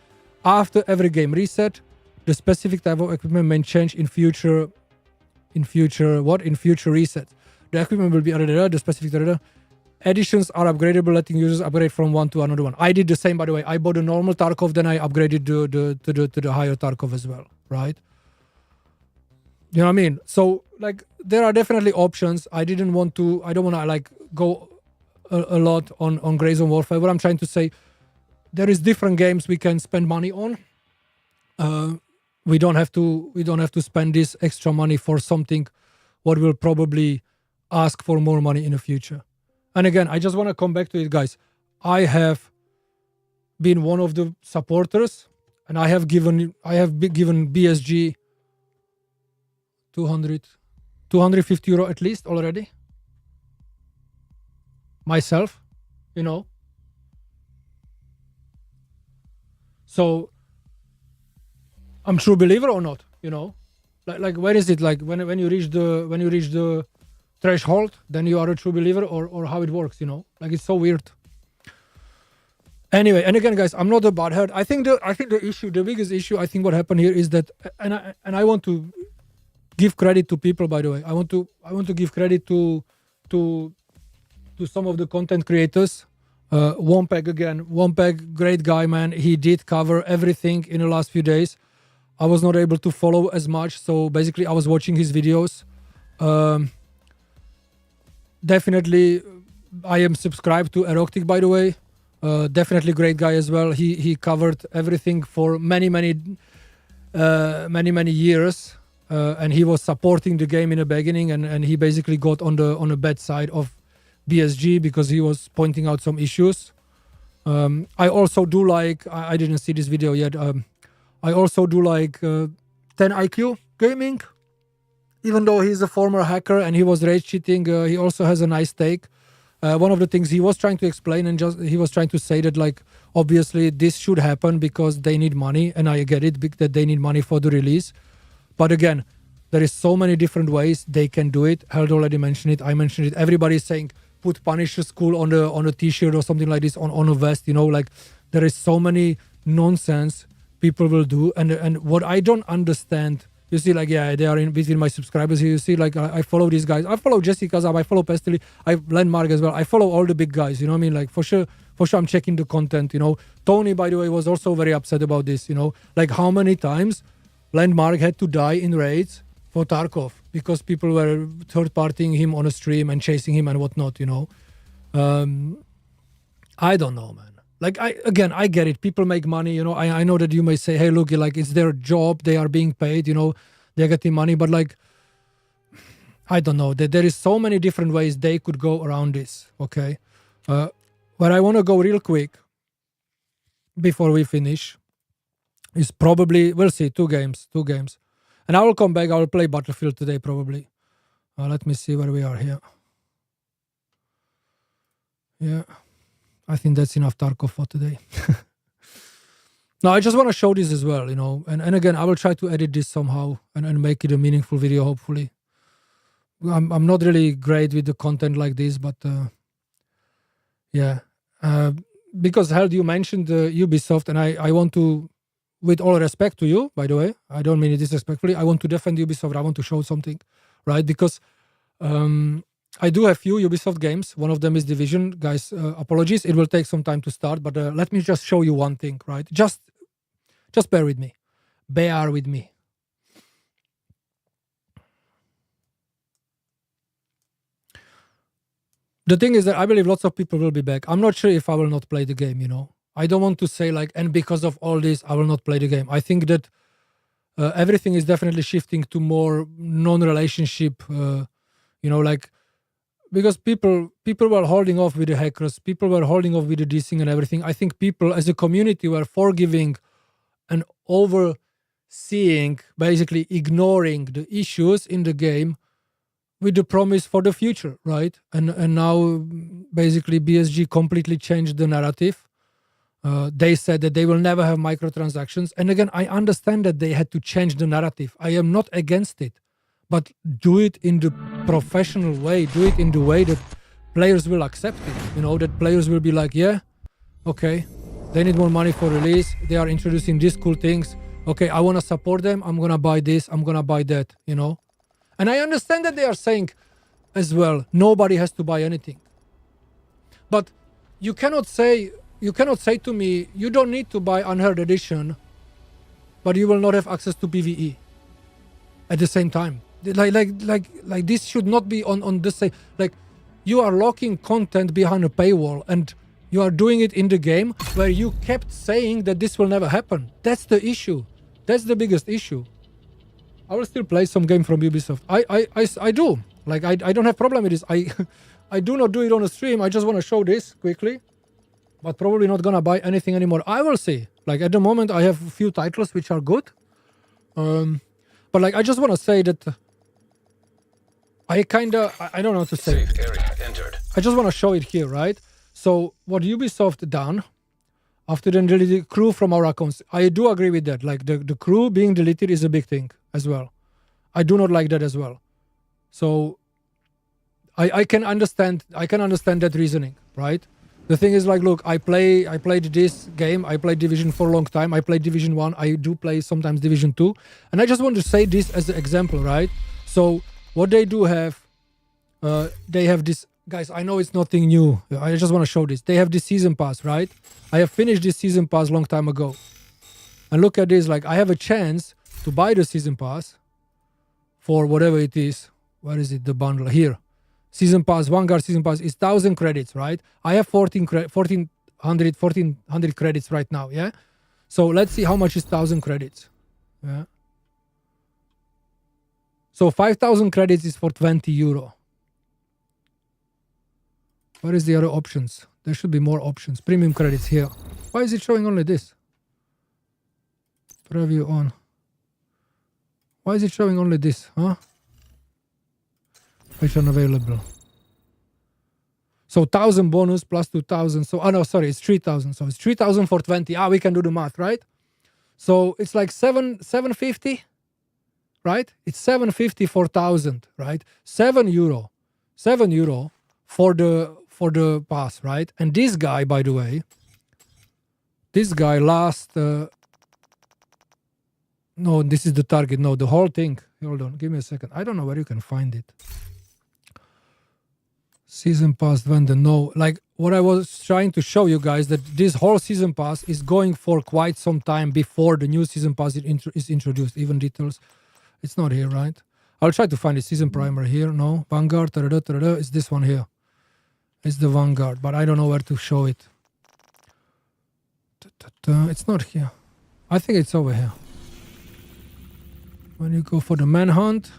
after every game reset. The specific type of equipment may change in future resets. The equipment will be added. The specific editions are upgradable, letting users upgrade from one to another one. I did the same, by the way. I bought a normal Tarkov, then I upgraded to the higher Tarkov as well, right? You know what I mean? So like there are definitely options. I don't want to like go a lot on Grayzone Warfare. What I'm trying to say, there is different games we can spend money on. We don't have to spend this extra money for something what will probably ask for more money in the future. And again, I just want to come back to it, guys. I have been one of the supporters, and I have given BSG 250 euro at least already myself, you know. So I'm true believer or not, you know. Like where is it? Like when you reach the threshold, then you are a true believer, or how it works, you know. Like it's so weird. Anyway, and again, guys, I'm not a butthead. I think the biggest issue, I think what happened here is that, and I want to give credit to people, by the way. I want to give credit to some of the content creators. Wompeg again. Wompeg, great guy, man. He did cover everything in the last few days. I was not able to follow as much, so basically I was watching his videos. Definitely, I am subscribed to Eroctic, by the way. Definitely great guy as well. He covered everything for many years, and he was supporting the game in the beginning, and he basically got on the bad side of BSG because he was pointing out some issues. I also do like, I didn't see this video yet. I also do like 10 IQ gaming, even though he's a former hacker and he was rage cheating. He also has a nice take. One of the things he was trying to explain, and he was trying to say that, like, obviously this should happen because they need money, and I get it that they need money for the release. But again, there is so many different ways they can do it. Held already mentioned it. I mentioned it. Everybody's saying put Punisher School on a t-shirt or something like this on a vest. You know, like there is so many nonsense people will do, and what I don't understand. You see, like, yeah, they are in between my subscribers here. You see, like, I follow these guys. I follow Jesse Kazab. I follow Pestily. I Landmark as well. I follow all the big guys. You know what I mean? Like, for sure, I'm checking the content. You know, Tony, by the way, was also very upset about this. You know, like how many times Landmark had to die in raids for Tarkov because people were third-partying him on a stream and chasing him and whatnot. You know, I don't know, man. Like, I get it. People make money, you know. I know that you may say, hey, look, like, it's their job. They are being paid, you know. They're getting money. But, like, I don't know. There is so many different ways they could go around this, okay? Where I want to go real quick before we finish is probably, we'll see, two games. And I will come back. I will play Battlefield today, probably. Let me see where we are here. Yeah. I think that's enough Tarkov for today. Now, I just want to show this as well, you know. And again, I will try to edit this somehow and make it a meaningful video, hopefully. I'm not really great with the content like this, but yeah. Because, Held, you mentioned Ubisoft, and I want to, with all respect to you, by the way, I don't mean it disrespectfully, I want to defend Ubisoft. I want to show something, right? Because I do have few Ubisoft games. One of them is Division. Guys, apologies. It will take some time to start, but let me just show you one thing, right? Just bear with me. Bear with me. The thing is that I believe lots of people will be back. I'm not sure if I will not play the game, you know. I don't want to say, like, and because of all this, I will not play the game. I think that everything is definitely shifting to more non-relationship, you know, like, because people were holding off with the hackers, people were holding off with the dissing and everything. I think people as a community were forgiving and overseeing, basically ignoring the issues in the game with the promise for the future, right? And now basically BSG completely changed the narrative. They said that they will never have microtransactions. And again, I understand that they had to change the narrative. I am not against it. But do it in the professional way. Do it in the way that players will accept it. You know, that players will be like, yeah, okay, they need more money for release. They are introducing these cool things. Okay, I want to support them. I'm going to buy this. I'm going to buy that, you know. And I understand that they are saying as well, nobody has to buy anything. But you cannot say to me, you don't need to buy Unheard Edition, but you will not have access to PvE. at the same time. Like this should not be on the same. Like, you are locking content behind a paywall, and you are doing it in the game where you kept saying that this will never happen. That's the issue. That's the biggest issue. I will still play some game from Ubisoft. I do. Like, I don't have problem with this. I do not do it on a stream. I just want to show this quickly, but probably not gonna buy anything anymore. I will see. Like, at the moment, I have a few titles which are good. But like, I just want to say that I don't know what to say. Safe area entered. I just want to show it here, right? So what Ubisoft done after then deleted the crew from our accounts, I do agree with that. Like, the crew being deleted is a big thing as well. I do not like that as well. So I can understand that reasoning, right? The thing is, like, look, I played this game. I played Division for a long time. I played Division 1. I do play sometimes Division 2. And I just want to say this as an example, right? So what they do have, they have this, guys, I know it's nothing new. I just want to show this. They have this season pass, right? I have finished this season pass long time ago. And look at this, like, I have a chance to buy the season pass for whatever it is. Where is it, the bundle? Here. Season pass, Vanguard season pass is 1,000 credits, right? I have 1,400 credits right now, yeah? So let's see how much is 1,000 credits. Yeah. So 5,000 credits is for 20 euro. Where is the other options? There should be more options. Premium credits here. Why is it showing only this? Preview on. Why is it showing only this, huh? Which unavailable. So 1,000 bonus plus 2,000. So, oh no, sorry, it's 3,000. So it's 3,000 for 20. We can do the math, right? So it's like 750, right? It's 750 for 1,000, right? 7 euro for the pass, right? And this guy, by the way, this guy last. No, this is the target. No, the whole thing. Hold on, give me a second. I don't know where you can find it. Season pass vendor, no. Like, what I was trying to show you guys, that this whole season pass is going for quite some time before the new season pass is introduced. Even details, it's not here, right? I'll try to find the season primer here. No, Vanguard, it's this one here. It's the Vanguard, but I don't know where to show it. It's not here. I think it's over here. When you go for the manhunt,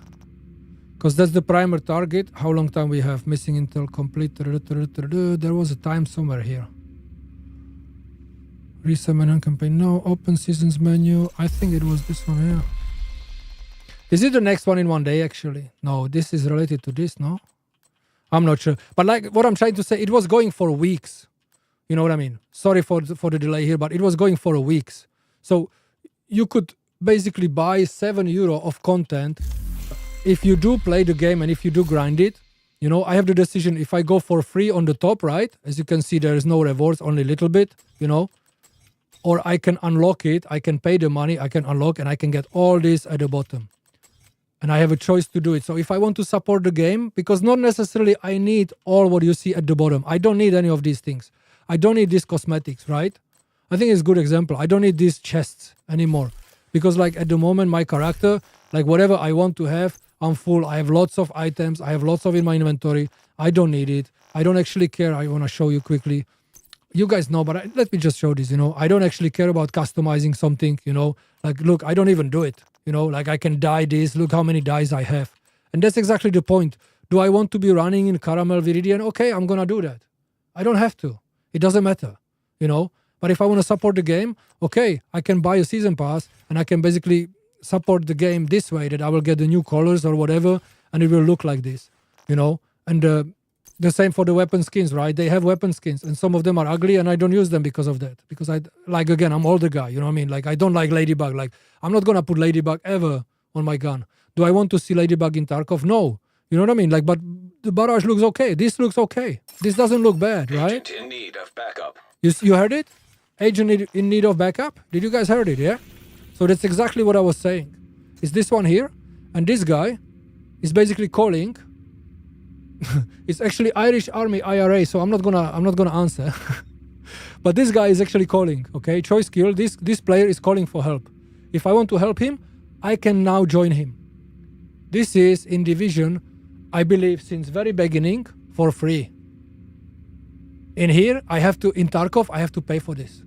because that's the primer target. How long time we have? Missing intel complete. There was a time somewhere here. Reset manhunt campaign. No. Open seasons menu. I think it was this one here. Is it the next one in one day, actually? No, this is related to this, no? I'm not sure. But like, what I'm trying to say, it was going for weeks. You know what I mean? Sorry for the delay here, but it was going for weeks. So you could basically buy 7 euro of content if you do play the game and if you do grind it. You know, I have the decision if I go for free on the top, right? As you can see, there is no rewards, only a little bit, you know. Or I can unlock it, I can pay the money, I can unlock, and I can get all this at the bottom. And I have a choice to do it. So if I want to support the game, because not necessarily I need all what you see at the bottom. I don't need any of these things. I don't need these cosmetics, right? I think it's a good example. I don't need these chests anymore. Because like at the moment, my character, like whatever I want to have, I'm full. I have lots of items. I have lots of in my inventory. I don't need it. I don't actually care. I want to show you quickly. You guys know, but let me just show this, you know. I don't actually care about customizing something, you know. Like, look, I don't even do it. You know, like I can dye this. Look how many dyes I have. And that's exactly the point. Do I want to be running in Caramel Viridian? Okay, I'm going to do that. I don't have to. It doesn't matter, you know. But if I want to support the game, okay, I can buy a season pass and I can basically support the game this way, that I will get the new colors or whatever, and it will look like this, you know. And the same for the weapon skins, right? They have weapon skins and some of them are ugly and I don't use them because of that. Because I, like, again, I'm older guy, you know what I mean? Like, I don't like Ladybug. Like, I'm not going to put Ladybug ever on my gun. Do I want to see Ladybug in Tarkov? No. You know what I mean? Like, but the barrage looks okay. This looks okay. This doesn't look bad, right? Agent in need of backup. You heard it? Agent in need of backup? Did you guys heard it, yeah? So that's exactly what I was saying. Is this one here? And this guy is basically calling. It's actually Irish Army IRA, so I'm not gonna answer. But this guy is actually calling, okay? Choice kill. This player is calling for help. If I want to help him, I can now join him. This is in Division, I believe, since very beginning for free. In here, in Tarkov, I have to pay for this.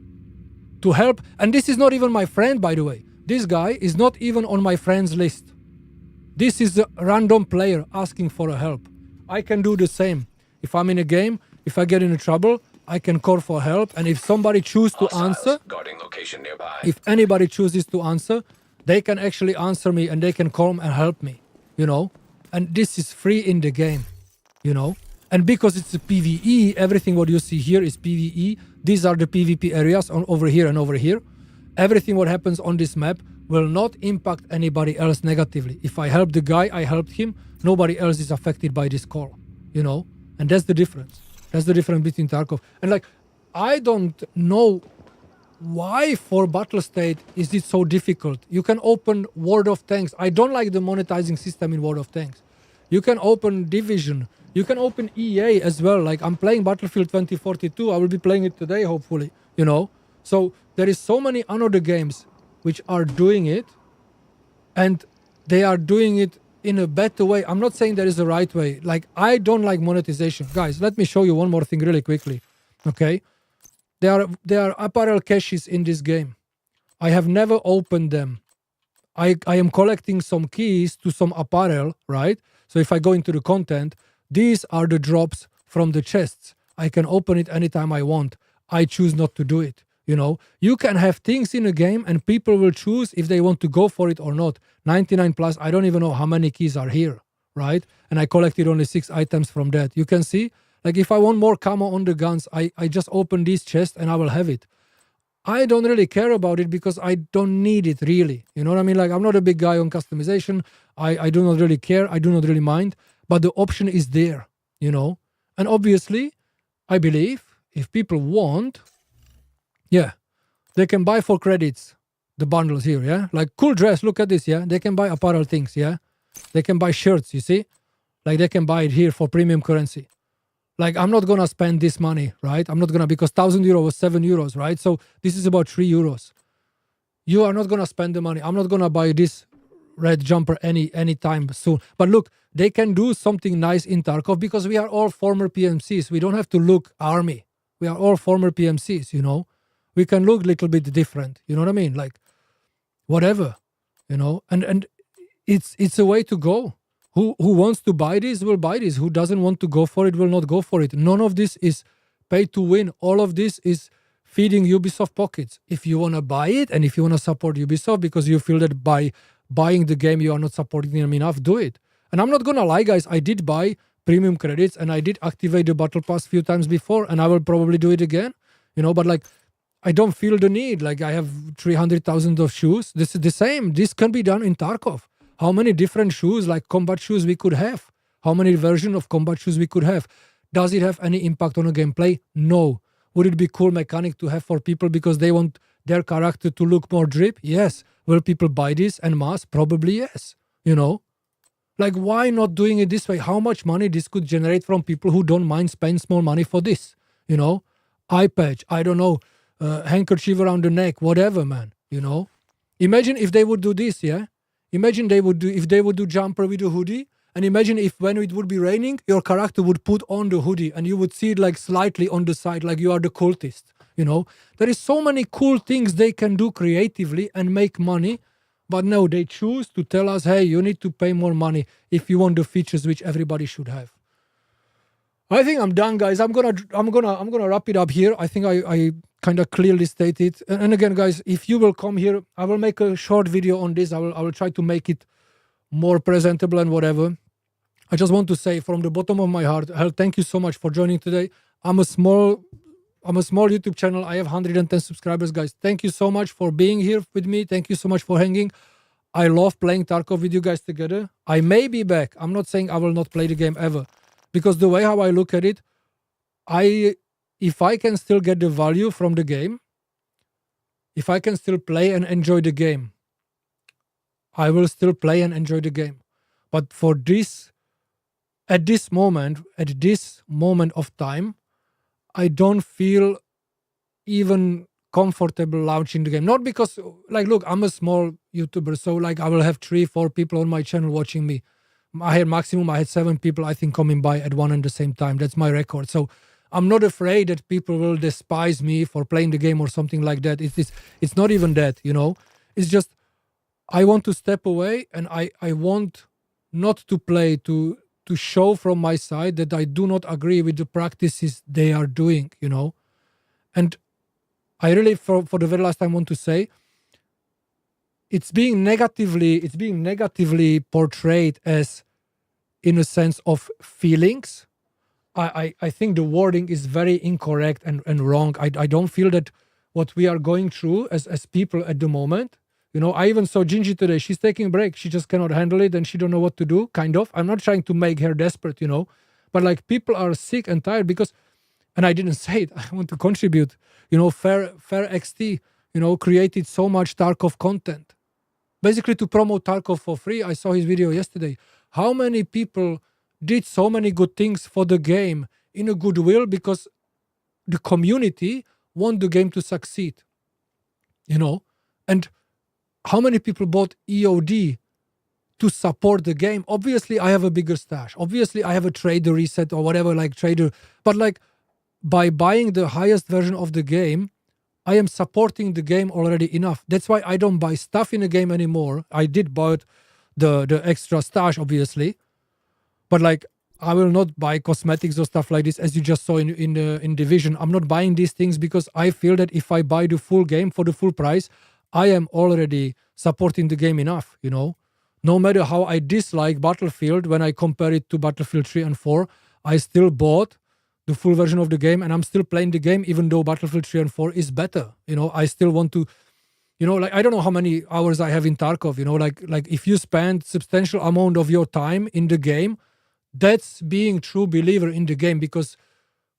To help, and this is not even my friend, by the way. This guy is not even on my friends list. This is a random player asking for a help. I can do the same. If I'm in a game, if I get into trouble, I can call for help. And if somebody chooses to answer, guarding location nearby. if anybody chooses to answer, they can actually answer me and they can come and help me, you know? And this is free in the game, you know? And because it's a PvE, everything what you see here is PvE. These are the PvP areas over here and over here. Everything what happens on this map will not impact anybody else negatively. If I help the guy, I helped him. Nobody else is affected by this call, you know? And that's the difference. That's the difference between Tarkov. And like, I don't know why for Battle State is it so difficult. You can open World of Tanks. I don't like the monetizing system in World of Tanks. You can open Division. You can open EA as well. Like, I'm playing Battlefield 2042. I will be playing it today, hopefully, you know? So there is so many other games which are doing it, and they are doing it in a better way. I'm not saying there is a right way. Like, I don't like monetization. Guys, let me show you one more thing really quickly, okay? There are apparel caches in this game. I have never opened them. I am collecting some keys to some apparel, right? So if I go into the content, these are the drops from the chests. I can open it anytime I want. I choose not to do it, you know? You can have things in a game and people will choose if they want to go for it or not. 99 plus, I don't even know how many keys are here, right? And I collected only 6 items from that. You can see, like, if I want more camo on the guns, I just open this chest and I will have it. I don't really care about it because I don't need it really. You know what I mean? Like, I'm not a big guy on customization. I do not really care. I do not really mind. But the option is there, you know? And obviously, I believe if people want, yeah, they can buy for credits the bundles here, yeah? Like, cool dress, look at this, yeah? They can buy apparel things, yeah? They can buy shirts, you see? Like, they can buy it here for premium currency. Like, I'm not gonna spend this money, right? I'm not gonna, because 1,000 euro was 7 euros, right? So this is about 3 euros. You are not gonna spend the money. I'm not gonna buy this red jumper anytime soon. But look, they can do something nice in Tarkov because we are all former PMCs. We don't have to look army. We are all former PMCs, you know? We can look a little bit different, you know what I mean? Like, whatever, you know? And it's a way to go. Who wants to buy this will buy this. Who doesn't want to go for it will not go for it. None of this is pay to win. All of this is feeding Ubisoft pockets. If you want to buy it and if you want to support Ubisoft because you feel that by buying the game you are not supporting them enough, do it. And I'm not going to lie, guys. I did buy premium credits and I did activate the Battle Pass a few times before and I will probably do it again. You know, but like, I don't feel the need. Like, I have 300,000 of shoes. This is the same. This can be done in Tarkov. How many different shoes, like combat shoes, we could have? How many versions of combat shoes we could have? Does it have any impact on the gameplay? No. Would it be cool mechanic to have for people because they want their character to look more drip? Yes. Will people buy this en masse? Probably yes. You know? Like, why not doing it this way? How much money this could generate from people who don't mind spending small money for this? You know? Eye patch, I don't know, handkerchief around the neck, whatever, man. You know? Imagine if they would do this, yeah? Imagine if they would do jumper with a hoodie, and imagine if when it would be raining, your character would put on the hoodie and you would see it like slightly on the side, like you are the cultist, you know? There is so many cool things they can do creatively and make money, but no, they choose to tell us, hey, you need to pay more money if you want the features which everybody should have. I think I'm done, guys. I'm gonna wrap it up here. I think I kind of clearly stated. And again, guys, if you will come here, I will make a short video on this. I will try to make it more presentable and whatever. I just want to say from the bottom of my heart, thank you so much for joining today. I'm a small YouTube channel. I have 110 subscribers, guys. Thank you so much for being here with me. Thank you so much for hanging. I love playing Tarkov with you guys together. I may be back. I'm not saying I will not play the game ever. Because the way how I look at it, if I can still get the value from the game, if I can still play and enjoy the game, I will still play and enjoy the game. But for this, at this moment of time, I don't feel even comfortable launching the game. Not because, like, look, I'm a small YouTuber, so like I will have 3-4 people on my channel watching me. I had 7 people, I think, coming by at one and the same time. That's my record. So I'm not afraid that people will despise me for playing the game or something like that. It's not even that, you know. It's just I want to step away, and I want not to play to show from my side that I do not agree with the practices they are doing, you know. And I really, for the very last time, want to say it's being negatively portrayed as in a sense of feelings. I think the wording is very incorrect and wrong. I don't feel that what we are going through as people at the moment, you know, I even saw Gingy today. She's taking a break. She just cannot handle it and she don't know what to do, kind of. I'm not trying to make her desperate, you know, but like people are sick and tired because, and I didn't say it, I want to contribute, you know, Fair XT, you know, created so much Tarkov content. Basically to promote Tarkov for free. I saw his video yesterday. How many people did so many good things for the game in a goodwill because the community want the game to succeed, you know? And how many people bought EOD to support the game? Obviously, I have a bigger stash. Obviously, I have a trader reset or whatever, like trader. But like by buying the highest version of the game, I am supporting the game already enough. That's why I don't buy stuff in the game anymore. I did buy the extra stash, obviously. But like, I will not buy cosmetics or stuff like this, as you just saw in Division. I'm not buying these things because I feel that if I buy the full game for the full price, I am already supporting the game enough, you know? No matter how I dislike Battlefield, when I compare it to Battlefield 3 and 4, I still bought the full version of the game and I'm still playing the game even though Battlefield 3 and 4 is better. You know, I still want to, you know, like I don't know how many hours I have in Tarkov, you know, like if you spend substantial amount of your time in the game, that's being true believer in the game, because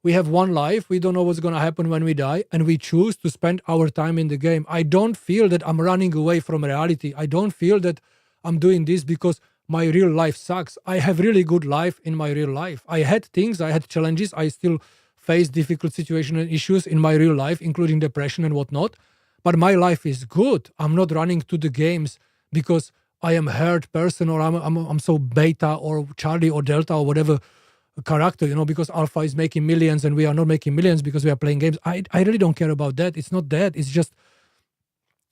we have one life, we don't know what's going to happen when we die, and we choose to spend our time in the game. I don't feel that I'm running away from reality. I don't feel that I'm doing this because my real life sucks. I have really good life in my real life. I had things, I had challenges, I still face difficult situations and issues in my real life, including depression and whatnot. But my life is good. I'm not running to the games because I am a hurt person or I'm so beta or Charlie or Delta or whatever character, you know, because Alpha is making millions and we are not making millions because we are playing games. I really don't care about that. It's not that. It's just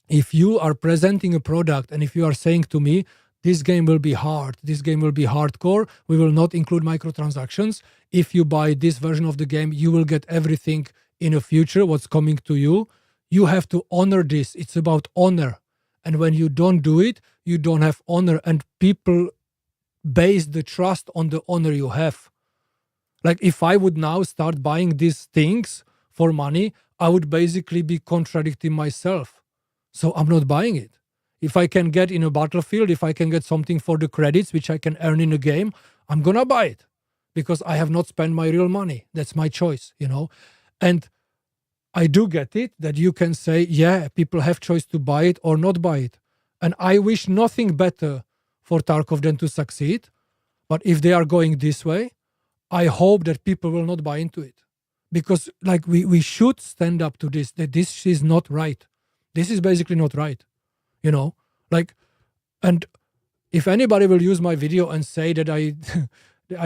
if you are presenting a product and if you are saying to me, this game will be hard, this game will be hardcore, we will not include microtransactions. If you buy this version of the game, you will get everything in the future, what's coming to you. You have to honor this. It's about honor. And when you don't do it, you don't have honor. And people base the trust on the honor you have. Like if I would now start buying these things for money, I would basically be contradicting myself. So I'm not buying it. If I can get in a Battlefield, if I can get something for the credits, which I can earn in a game, I'm gonna buy it because I have not spent my real money. That's my choice, you know? And I do get it that you can say, yeah, people have choice to buy it or not buy it. And I wish nothing better for Tarkov than to succeed. But if they are going this way, I hope that people will not buy into it. Because like we should stand up to this, that this is not right. This is basically not right. You know, like, and if anybody will use my video and say that I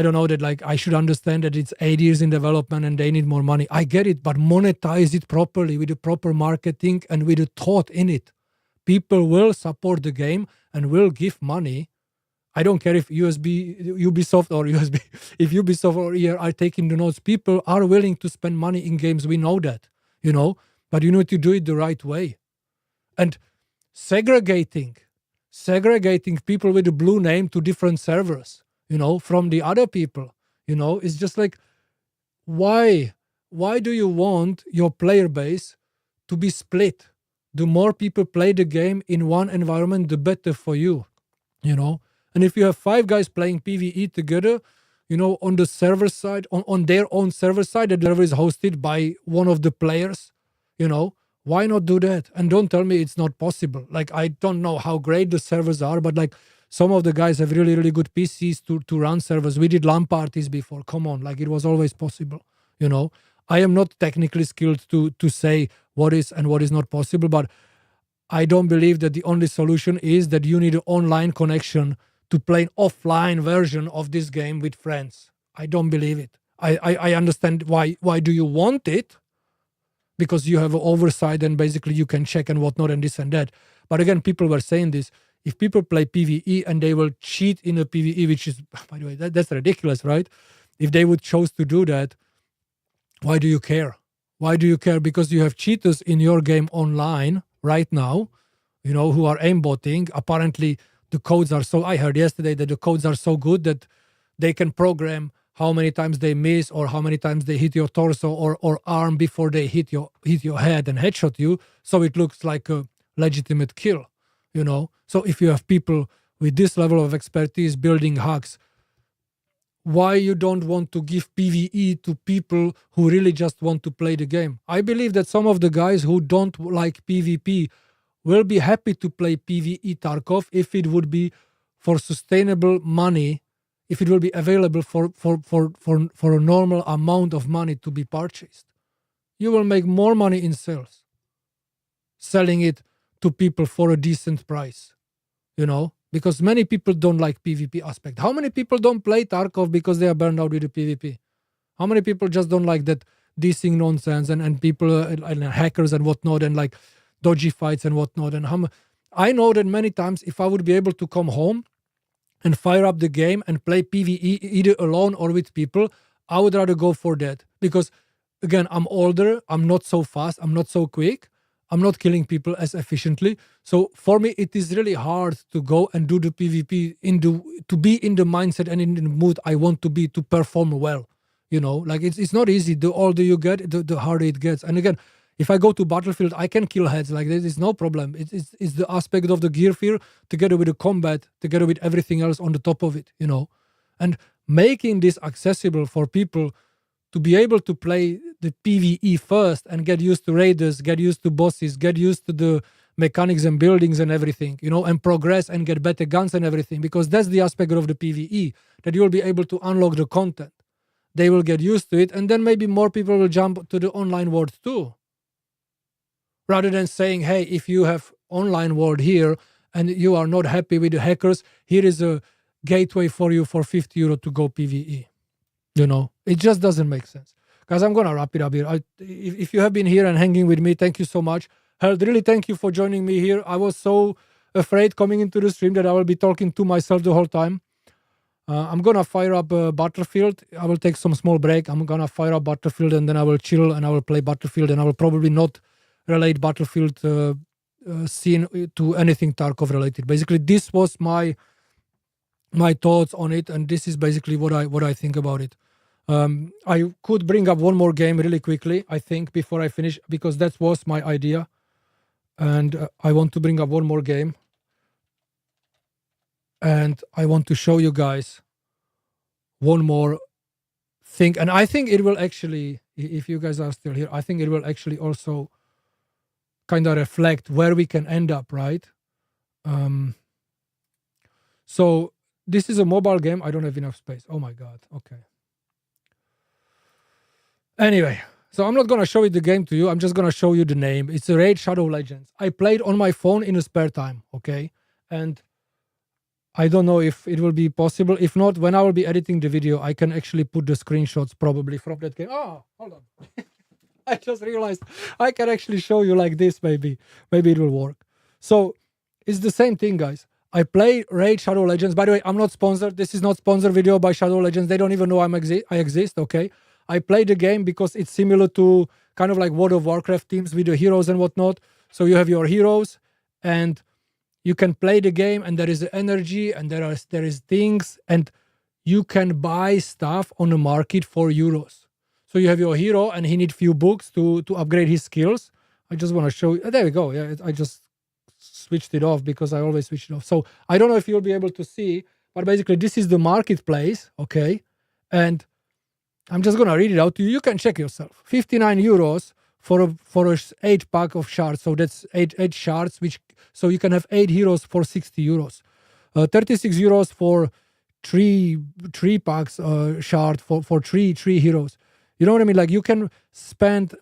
don't know, that like I should understand that it's 8 years in development and they need more money. I get it, but monetize it properly with the proper marketing and with the thought in it. People will support the game and will give money. I don't care if Ubisoft or USB, if Ubisoft or EA are taking the notes. People are willing to spend money in games. We know that, you know, but you need to do it the right way. And segregating people with a blue name to different servers, you know, from the other people, you know, it's just like, why do you want your player base to be split? The more people play the game in one environment, the better for you, you know. And if you have 5 guys playing PvE together, you know, on the server side, on their own server side, the server is hosted by one of the players, you know, why not do that? And don't tell me it's not possible. Like, I don't know how great the servers are, but like some of the guys have really, really good PCs to run servers. We did LAN parties before. Come on, like it was always possible, you know. I am not technically skilled to say what is and what is not possible. But I don't believe that the only solution is that you need an online connection to play an offline version of this game with friends. I don't believe it. I understand why do you want it, because you have an oversight and basically you can check and whatnot and this and that. But again, people were saying this. If people play PvE and they will cheat in a PvE, which is, by the way, that's ridiculous, right? If they would choose to do that, why do you care? Why do you care? Because you have cheaters in your game online right now, who are aimbotting. Apparently, the codes are so... I heard yesterday that the codes are so good that they can program how many times they miss or how many times they hit your torso or arm before they hit your head and headshot you, so it looks like a legitimate kill, So if you have people with this level of expertise building hacks, why you don't want to give PvE to people who really just want to play the game? I believe that some of the guys who don't like PvP will be happy to play PvE Tarkov if it would be for sustainable money, if it will be available for a normal amount of money to be purchased. You will make more money in sales selling it to people for a decent price, because many people don't like PvP aspect. How many people don't play Tarkov because they are burned out with the PvP? How many people just don't like that desync nonsense and people and hackers and whatnot and like dodgy fights and whatnot? And I know that many times if I would be able to come home and fire up the game and play PvE either alone or with people, I would rather go for that. Because again, I'm older, I'm not so fast, I'm not so quick, I'm not killing people as efficiently. So for me, it is really hard to go and do the PvP to be in the mindset and in the mood I want to be to perform well. Like it's not easy. The older you get, the harder it gets. And again, if I go to Battlefield, I can kill heads. Like this is no problem. It's the aspect of the gear fear together with the combat, together with everything else on the top of it, And making this accessible for people to be able to play the PvE first and get used to raiders, get used to bosses, get used to the mechanics and buildings and everything, and progress and get better guns and everything, because that's the aspect of the PvE, that you'll be able to unlock the content. They will get used to it, and then maybe more people will jump to the online world too. Rather than saying, hey, if you have online world here and you are not happy with the hackers, here is a gateway for you for €50 to go PvE. It just doesn't make sense. Guys, I'm going to wrap it up here. If you have been here and hanging with me, thank you so much. Held, really thank you for joining me here. I was so afraid coming into the stream that I will be talking to myself the whole time. I'm going to fire up Battlefield. I will take some small break. I'm going to fire up Battlefield and then I will chill and I will play Battlefield, and I will probably not relate Battlefield scene to anything Tarkov related. Basically, this was my thoughts on it, and this is basically what I think about it. I could bring up one more game really quickly, I think, before I finish, because that was my idea. And I want to bring up one more game. And I want to show you guys one more thing. And I think it will actually, if you guys are still here, I think it will actually also kind of reflect where we can end up, right? So this is a mobile game. I don't have enough space. Oh my God. Okay. Anyway, so I'm not going to show you the game to you. I'm just going to show you the name. It's a Raid Shadow Legends. I played on my phone in a spare time, okay? And I don't know if it will be possible. If not, when I will be editing the video, I can actually put the screenshots probably from that game. Oh, hold on. I just realized I can actually show you like this, maybe. Maybe it will work. So it's the same thing, guys. I play Raid Shadow Legends. By the way, I'm not sponsored. This is not sponsored video by Shadow Legends. They don't even know I exist, okay? I play the game because it's similar to kind of like World of Warcraft teams with the heroes and whatnot. So you have your heroes and you can play the game, and there is energy and there is things, and you can buy stuff on the market for euros. So you have your hero and he needs few books to upgrade his skills. I just want to show you. There we go. Yeah, I just switched it off because I always switch it off. So I don't know if you'll be able to see, but basically this is the marketplace, okay? And I'm just gonna read it out to you. You can check yourself. 59 euros for a 8-pack of shards. So that's eight shards, so you can have 8 heroes for 60 euros. 36 euros for three packs shard for three heroes. You know what I mean? Like you can spend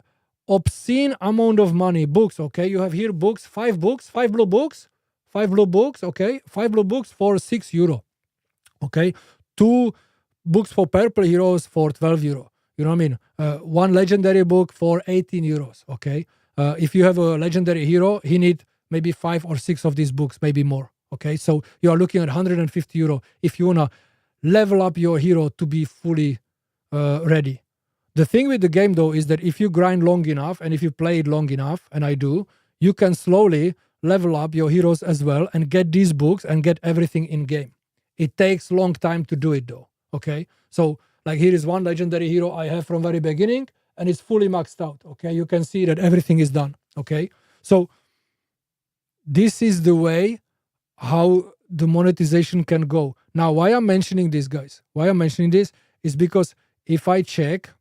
obscene amount of money. Books, okay? You have here books, 5 books, 5 blue books, 5 blue books, okay? 5 blue books for €6, okay? 2 books for purple heroes for €12. You know what I mean? 1 legendary book for €18, okay? If you have a legendary hero, he need maybe 5 or 6 of these books, maybe more, okay? So you are looking at €150 if you wanna level up your hero to be fully ready. The thing with the game, though, is that if you grind long enough and if you play it long enough, and I do, you can slowly level up your heroes as well and get these books and get everything in game. It takes long time to do it, though, okay? So, like, here is 1 legendary hero I have from very beginning, and it's fully maxed out, okay? You can see that everything is done, okay? So, this is the way how the monetization can go. Now, why I'm mentioning this, guys? Why I'm mentioning this is because if I check,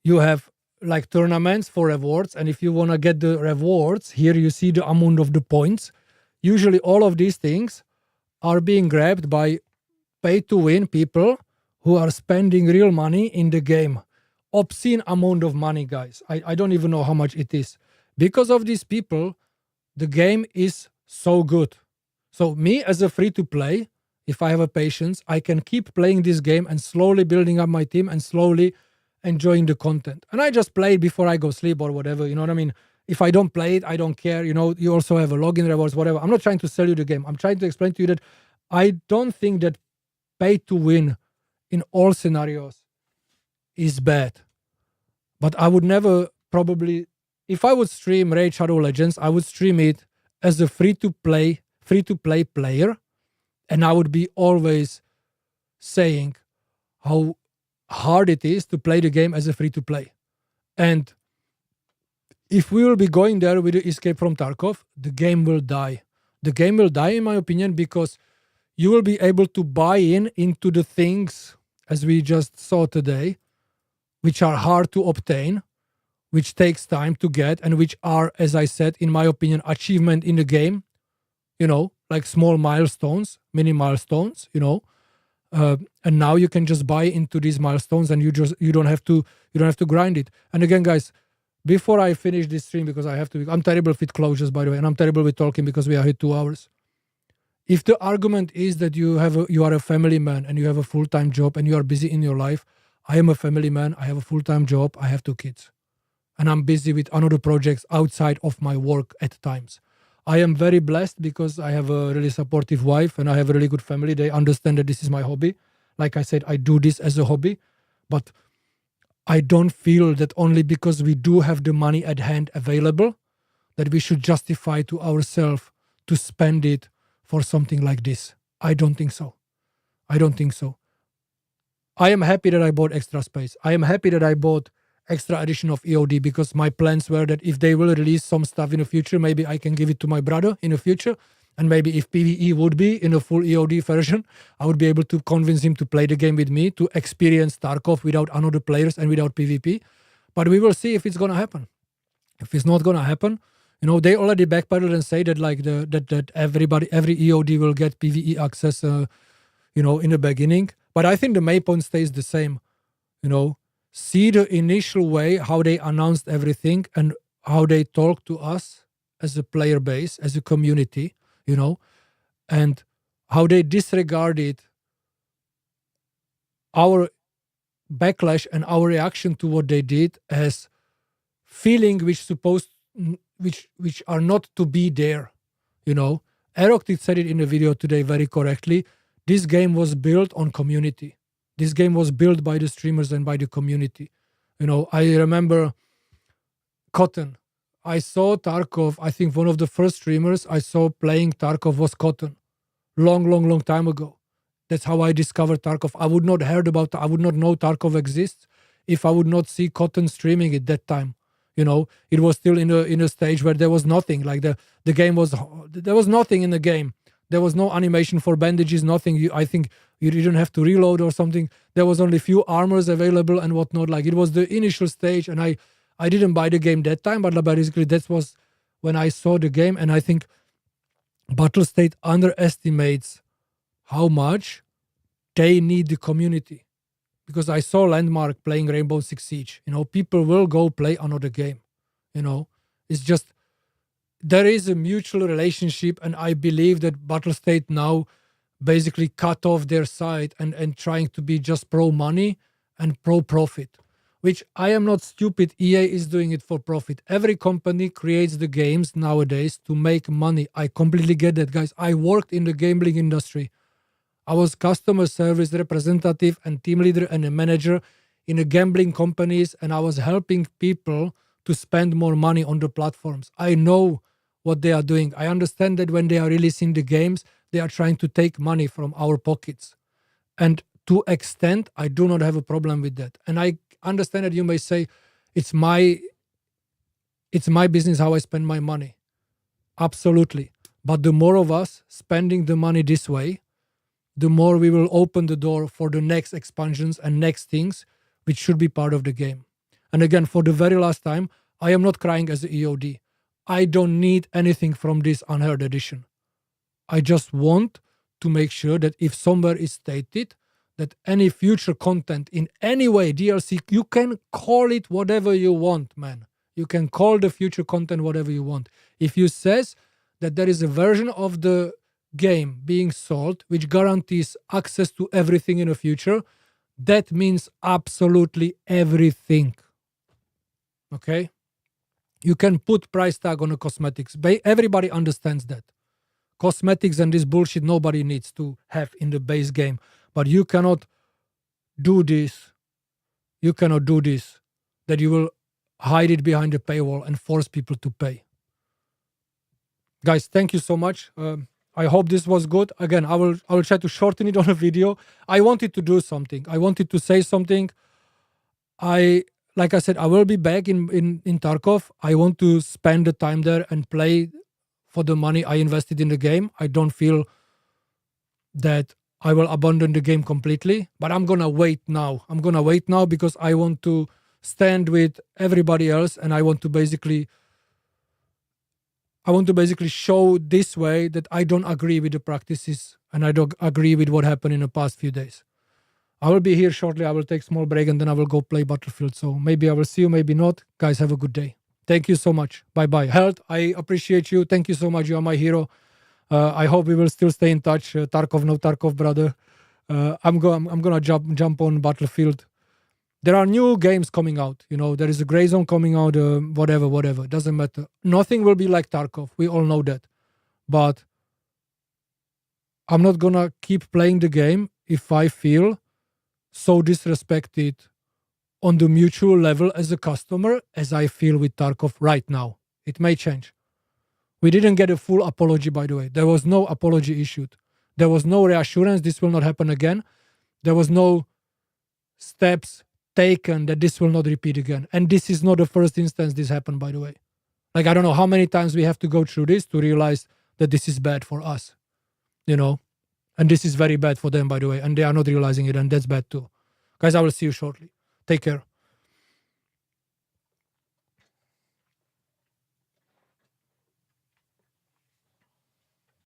you have like tournaments for rewards, and if you want to get the rewards, here you see the amount of the points. Usually all of these things are being grabbed by pay-to-win people who are spending real money in the game. Obscene amount of money, guys. I don't even know how much it is. Because of these people, the game is so good. So me as a free-to-play, if I have a patience, I can keep playing this game and slowly building up my team and slowly enjoying the content. And I just play it before I go sleep or whatever, you know what I mean? If I don't play it, I don't care. You know, you also have a login rewards, whatever. I'm not trying to sell you the game. I'm trying to explain to you that I don't think that pay to win in all scenarios is bad. But I would never probably, if I would stream Raid Shadow Legends, I would stream it as a free-to-play player. And I would be always saying how hard it is to play the game as a free-to-play. And if we will be going there with the Escape from Tarkov, the game will die. The game will die, in my opinion, because you will be able to buy into the things, as we just saw today, which are hard to obtain, which takes time to get, and which are, as I said, in my opinion, achievement in the game, you know, like small milestones, mini milestones, you know. And now you can just buy into these milestones, and you don't have to grind it. And again, guys, before I finish this stream, because I'm terrible with closures, by the way, and I'm terrible with talking because we are here 2 hours. If the argument is that you are a family man and you have a full-time job and you are busy in your life, I am a family man, I have a full-time job, I have 2 kids. And I'm busy with another projects outside of my work at times. I am very blessed because I have a really supportive wife and I have a really good family. They understand that this is my hobby. Like I said, I do this as a hobby, but I don't feel that only because we do have the money at hand available that we should justify to ourselves to spend it for something like this. I don't think so. I don't think so. I am happy that I bought extra space. I am happy that I bought extra edition of EOD because my plans were that if they will release some stuff in the future, maybe I can give it to my brother in the future. And maybe if PvE would be in a full EOD version, I would be able to convince him to play the game with me, to experience Tarkov without another players and without PvP. But we will see if it's going to happen. If it's not going to happen, you know, they already backpedaled and say that like that every EOD will get PvE access, you know, in the beginning. But I think the main point stays the same, you know. See the initial way how they announced everything and how they talk to us as a player base, as a community, you know, and how they disregarded our backlash and our reaction to what they did as feeling which are not to be there, you know. Eroctic said it in the video today very correctly. This game was built on community. This game was built by the streamers and by the community. You know, I remember Cotton. I saw Tarkov. I think one of the first streamers I saw playing Tarkov was Cotton. Long time ago. That's how I discovered Tarkov. I would not know Tarkov exists if I would not see Cotton streaming at that time. You know, it was still in a stage where there was nothing. Like the game was, there was nothing in the game. There was no animation for bandages, nothing. I think you didn't have to reload or something. There was only few armors available and whatnot. Like it was the initial stage, and I didn't buy the game that time, but basically that was when I saw the game. And I think Battlestate underestimates how much they need the community. because I saw Landmark playing Rainbow Six Siege. You know, people will go play another game. You know, it's just there is a mutual relationship, and I believe that Battlestate now basically cut off their side and trying to be just pro money and pro profit, which I am not stupid. EA is doing it for profit. Every company creates the games nowadays to make money. I completely get that, guys. I worked in the gambling industry. I was customer service representative and team leader and a manager in a gambling companies, and I was helping people to spend more money on the platforms. I know what they are doing. I understand that when they are releasing the games, they are trying to take money from our pockets. And to extent, I do not have a problem with that. And I understand that you may say, it's my business how I spend my money. Absolutely. But the more of us spending the money this way, the more we will open the door for the next expansions and next things which should be part of the game. And again, for the very last time, I am not crying as an EOD. I don't need anything from this Unheard edition. I just want to make sure that if somewhere is stated that any future content in any way, DLC, you can call it whatever you want, man. You can call the future content whatever you want. If you says that there is a version of the game being sold which guarantees access to everything in the future, that means absolutely everything. Okay? You can put price tag on the cosmetics. Everybody understands that. Cosmetics and this bullshit nobody needs to have in the base game. But you cannot do this. You cannot do this. That you will hide it behind the paywall and force people to pay. Guys, thank you so much. I hope this was good. Again, I will try to shorten it on a video. I wanted to do something. I wanted to say something. Like I said, I will be back in Tarkov. I want to spend the time there and play for the money I invested in the game. I don't feel that I will abandon the game completely, but I'm gonna wait now. I'm gonna wait now because I want to stand with everybody else, and I want to basically show this way that I don't agree with the practices and I don't agree with what happened in the past few days. I will be here shortly. I will take a small break and then I will go play Battlefield. So maybe I will see you, maybe not. Guys, have a good day. Thank you so much. Bye-bye. Health, I appreciate you. Thank you so much. You are my hero. I hope we will still stay in touch. Tarkov, no Tarkov, brother. I'm gonna jump on Battlefield. There are new games coming out. You know, there is a Grayzone coming out. Whatever. Doesn't matter. Nothing will be like Tarkov. We all know that. But I'm not gonna keep playing the game if I feel so disrespected on the mutual level as a customer as I feel with Tarkov right now. It may change. We didn't get a full apology, by the way. There was no apology issued. There was no reassurance this will not happen again. There was no steps taken that this will not repeat again. And this is not the first instance this happened, by the way. Like, I don't know how many times we have to go through this to realize that this is bad for us, you know? And this is very bad for them, by the way. And they are not realizing it, and that's bad too. Guys, I will see you shortly. Take care.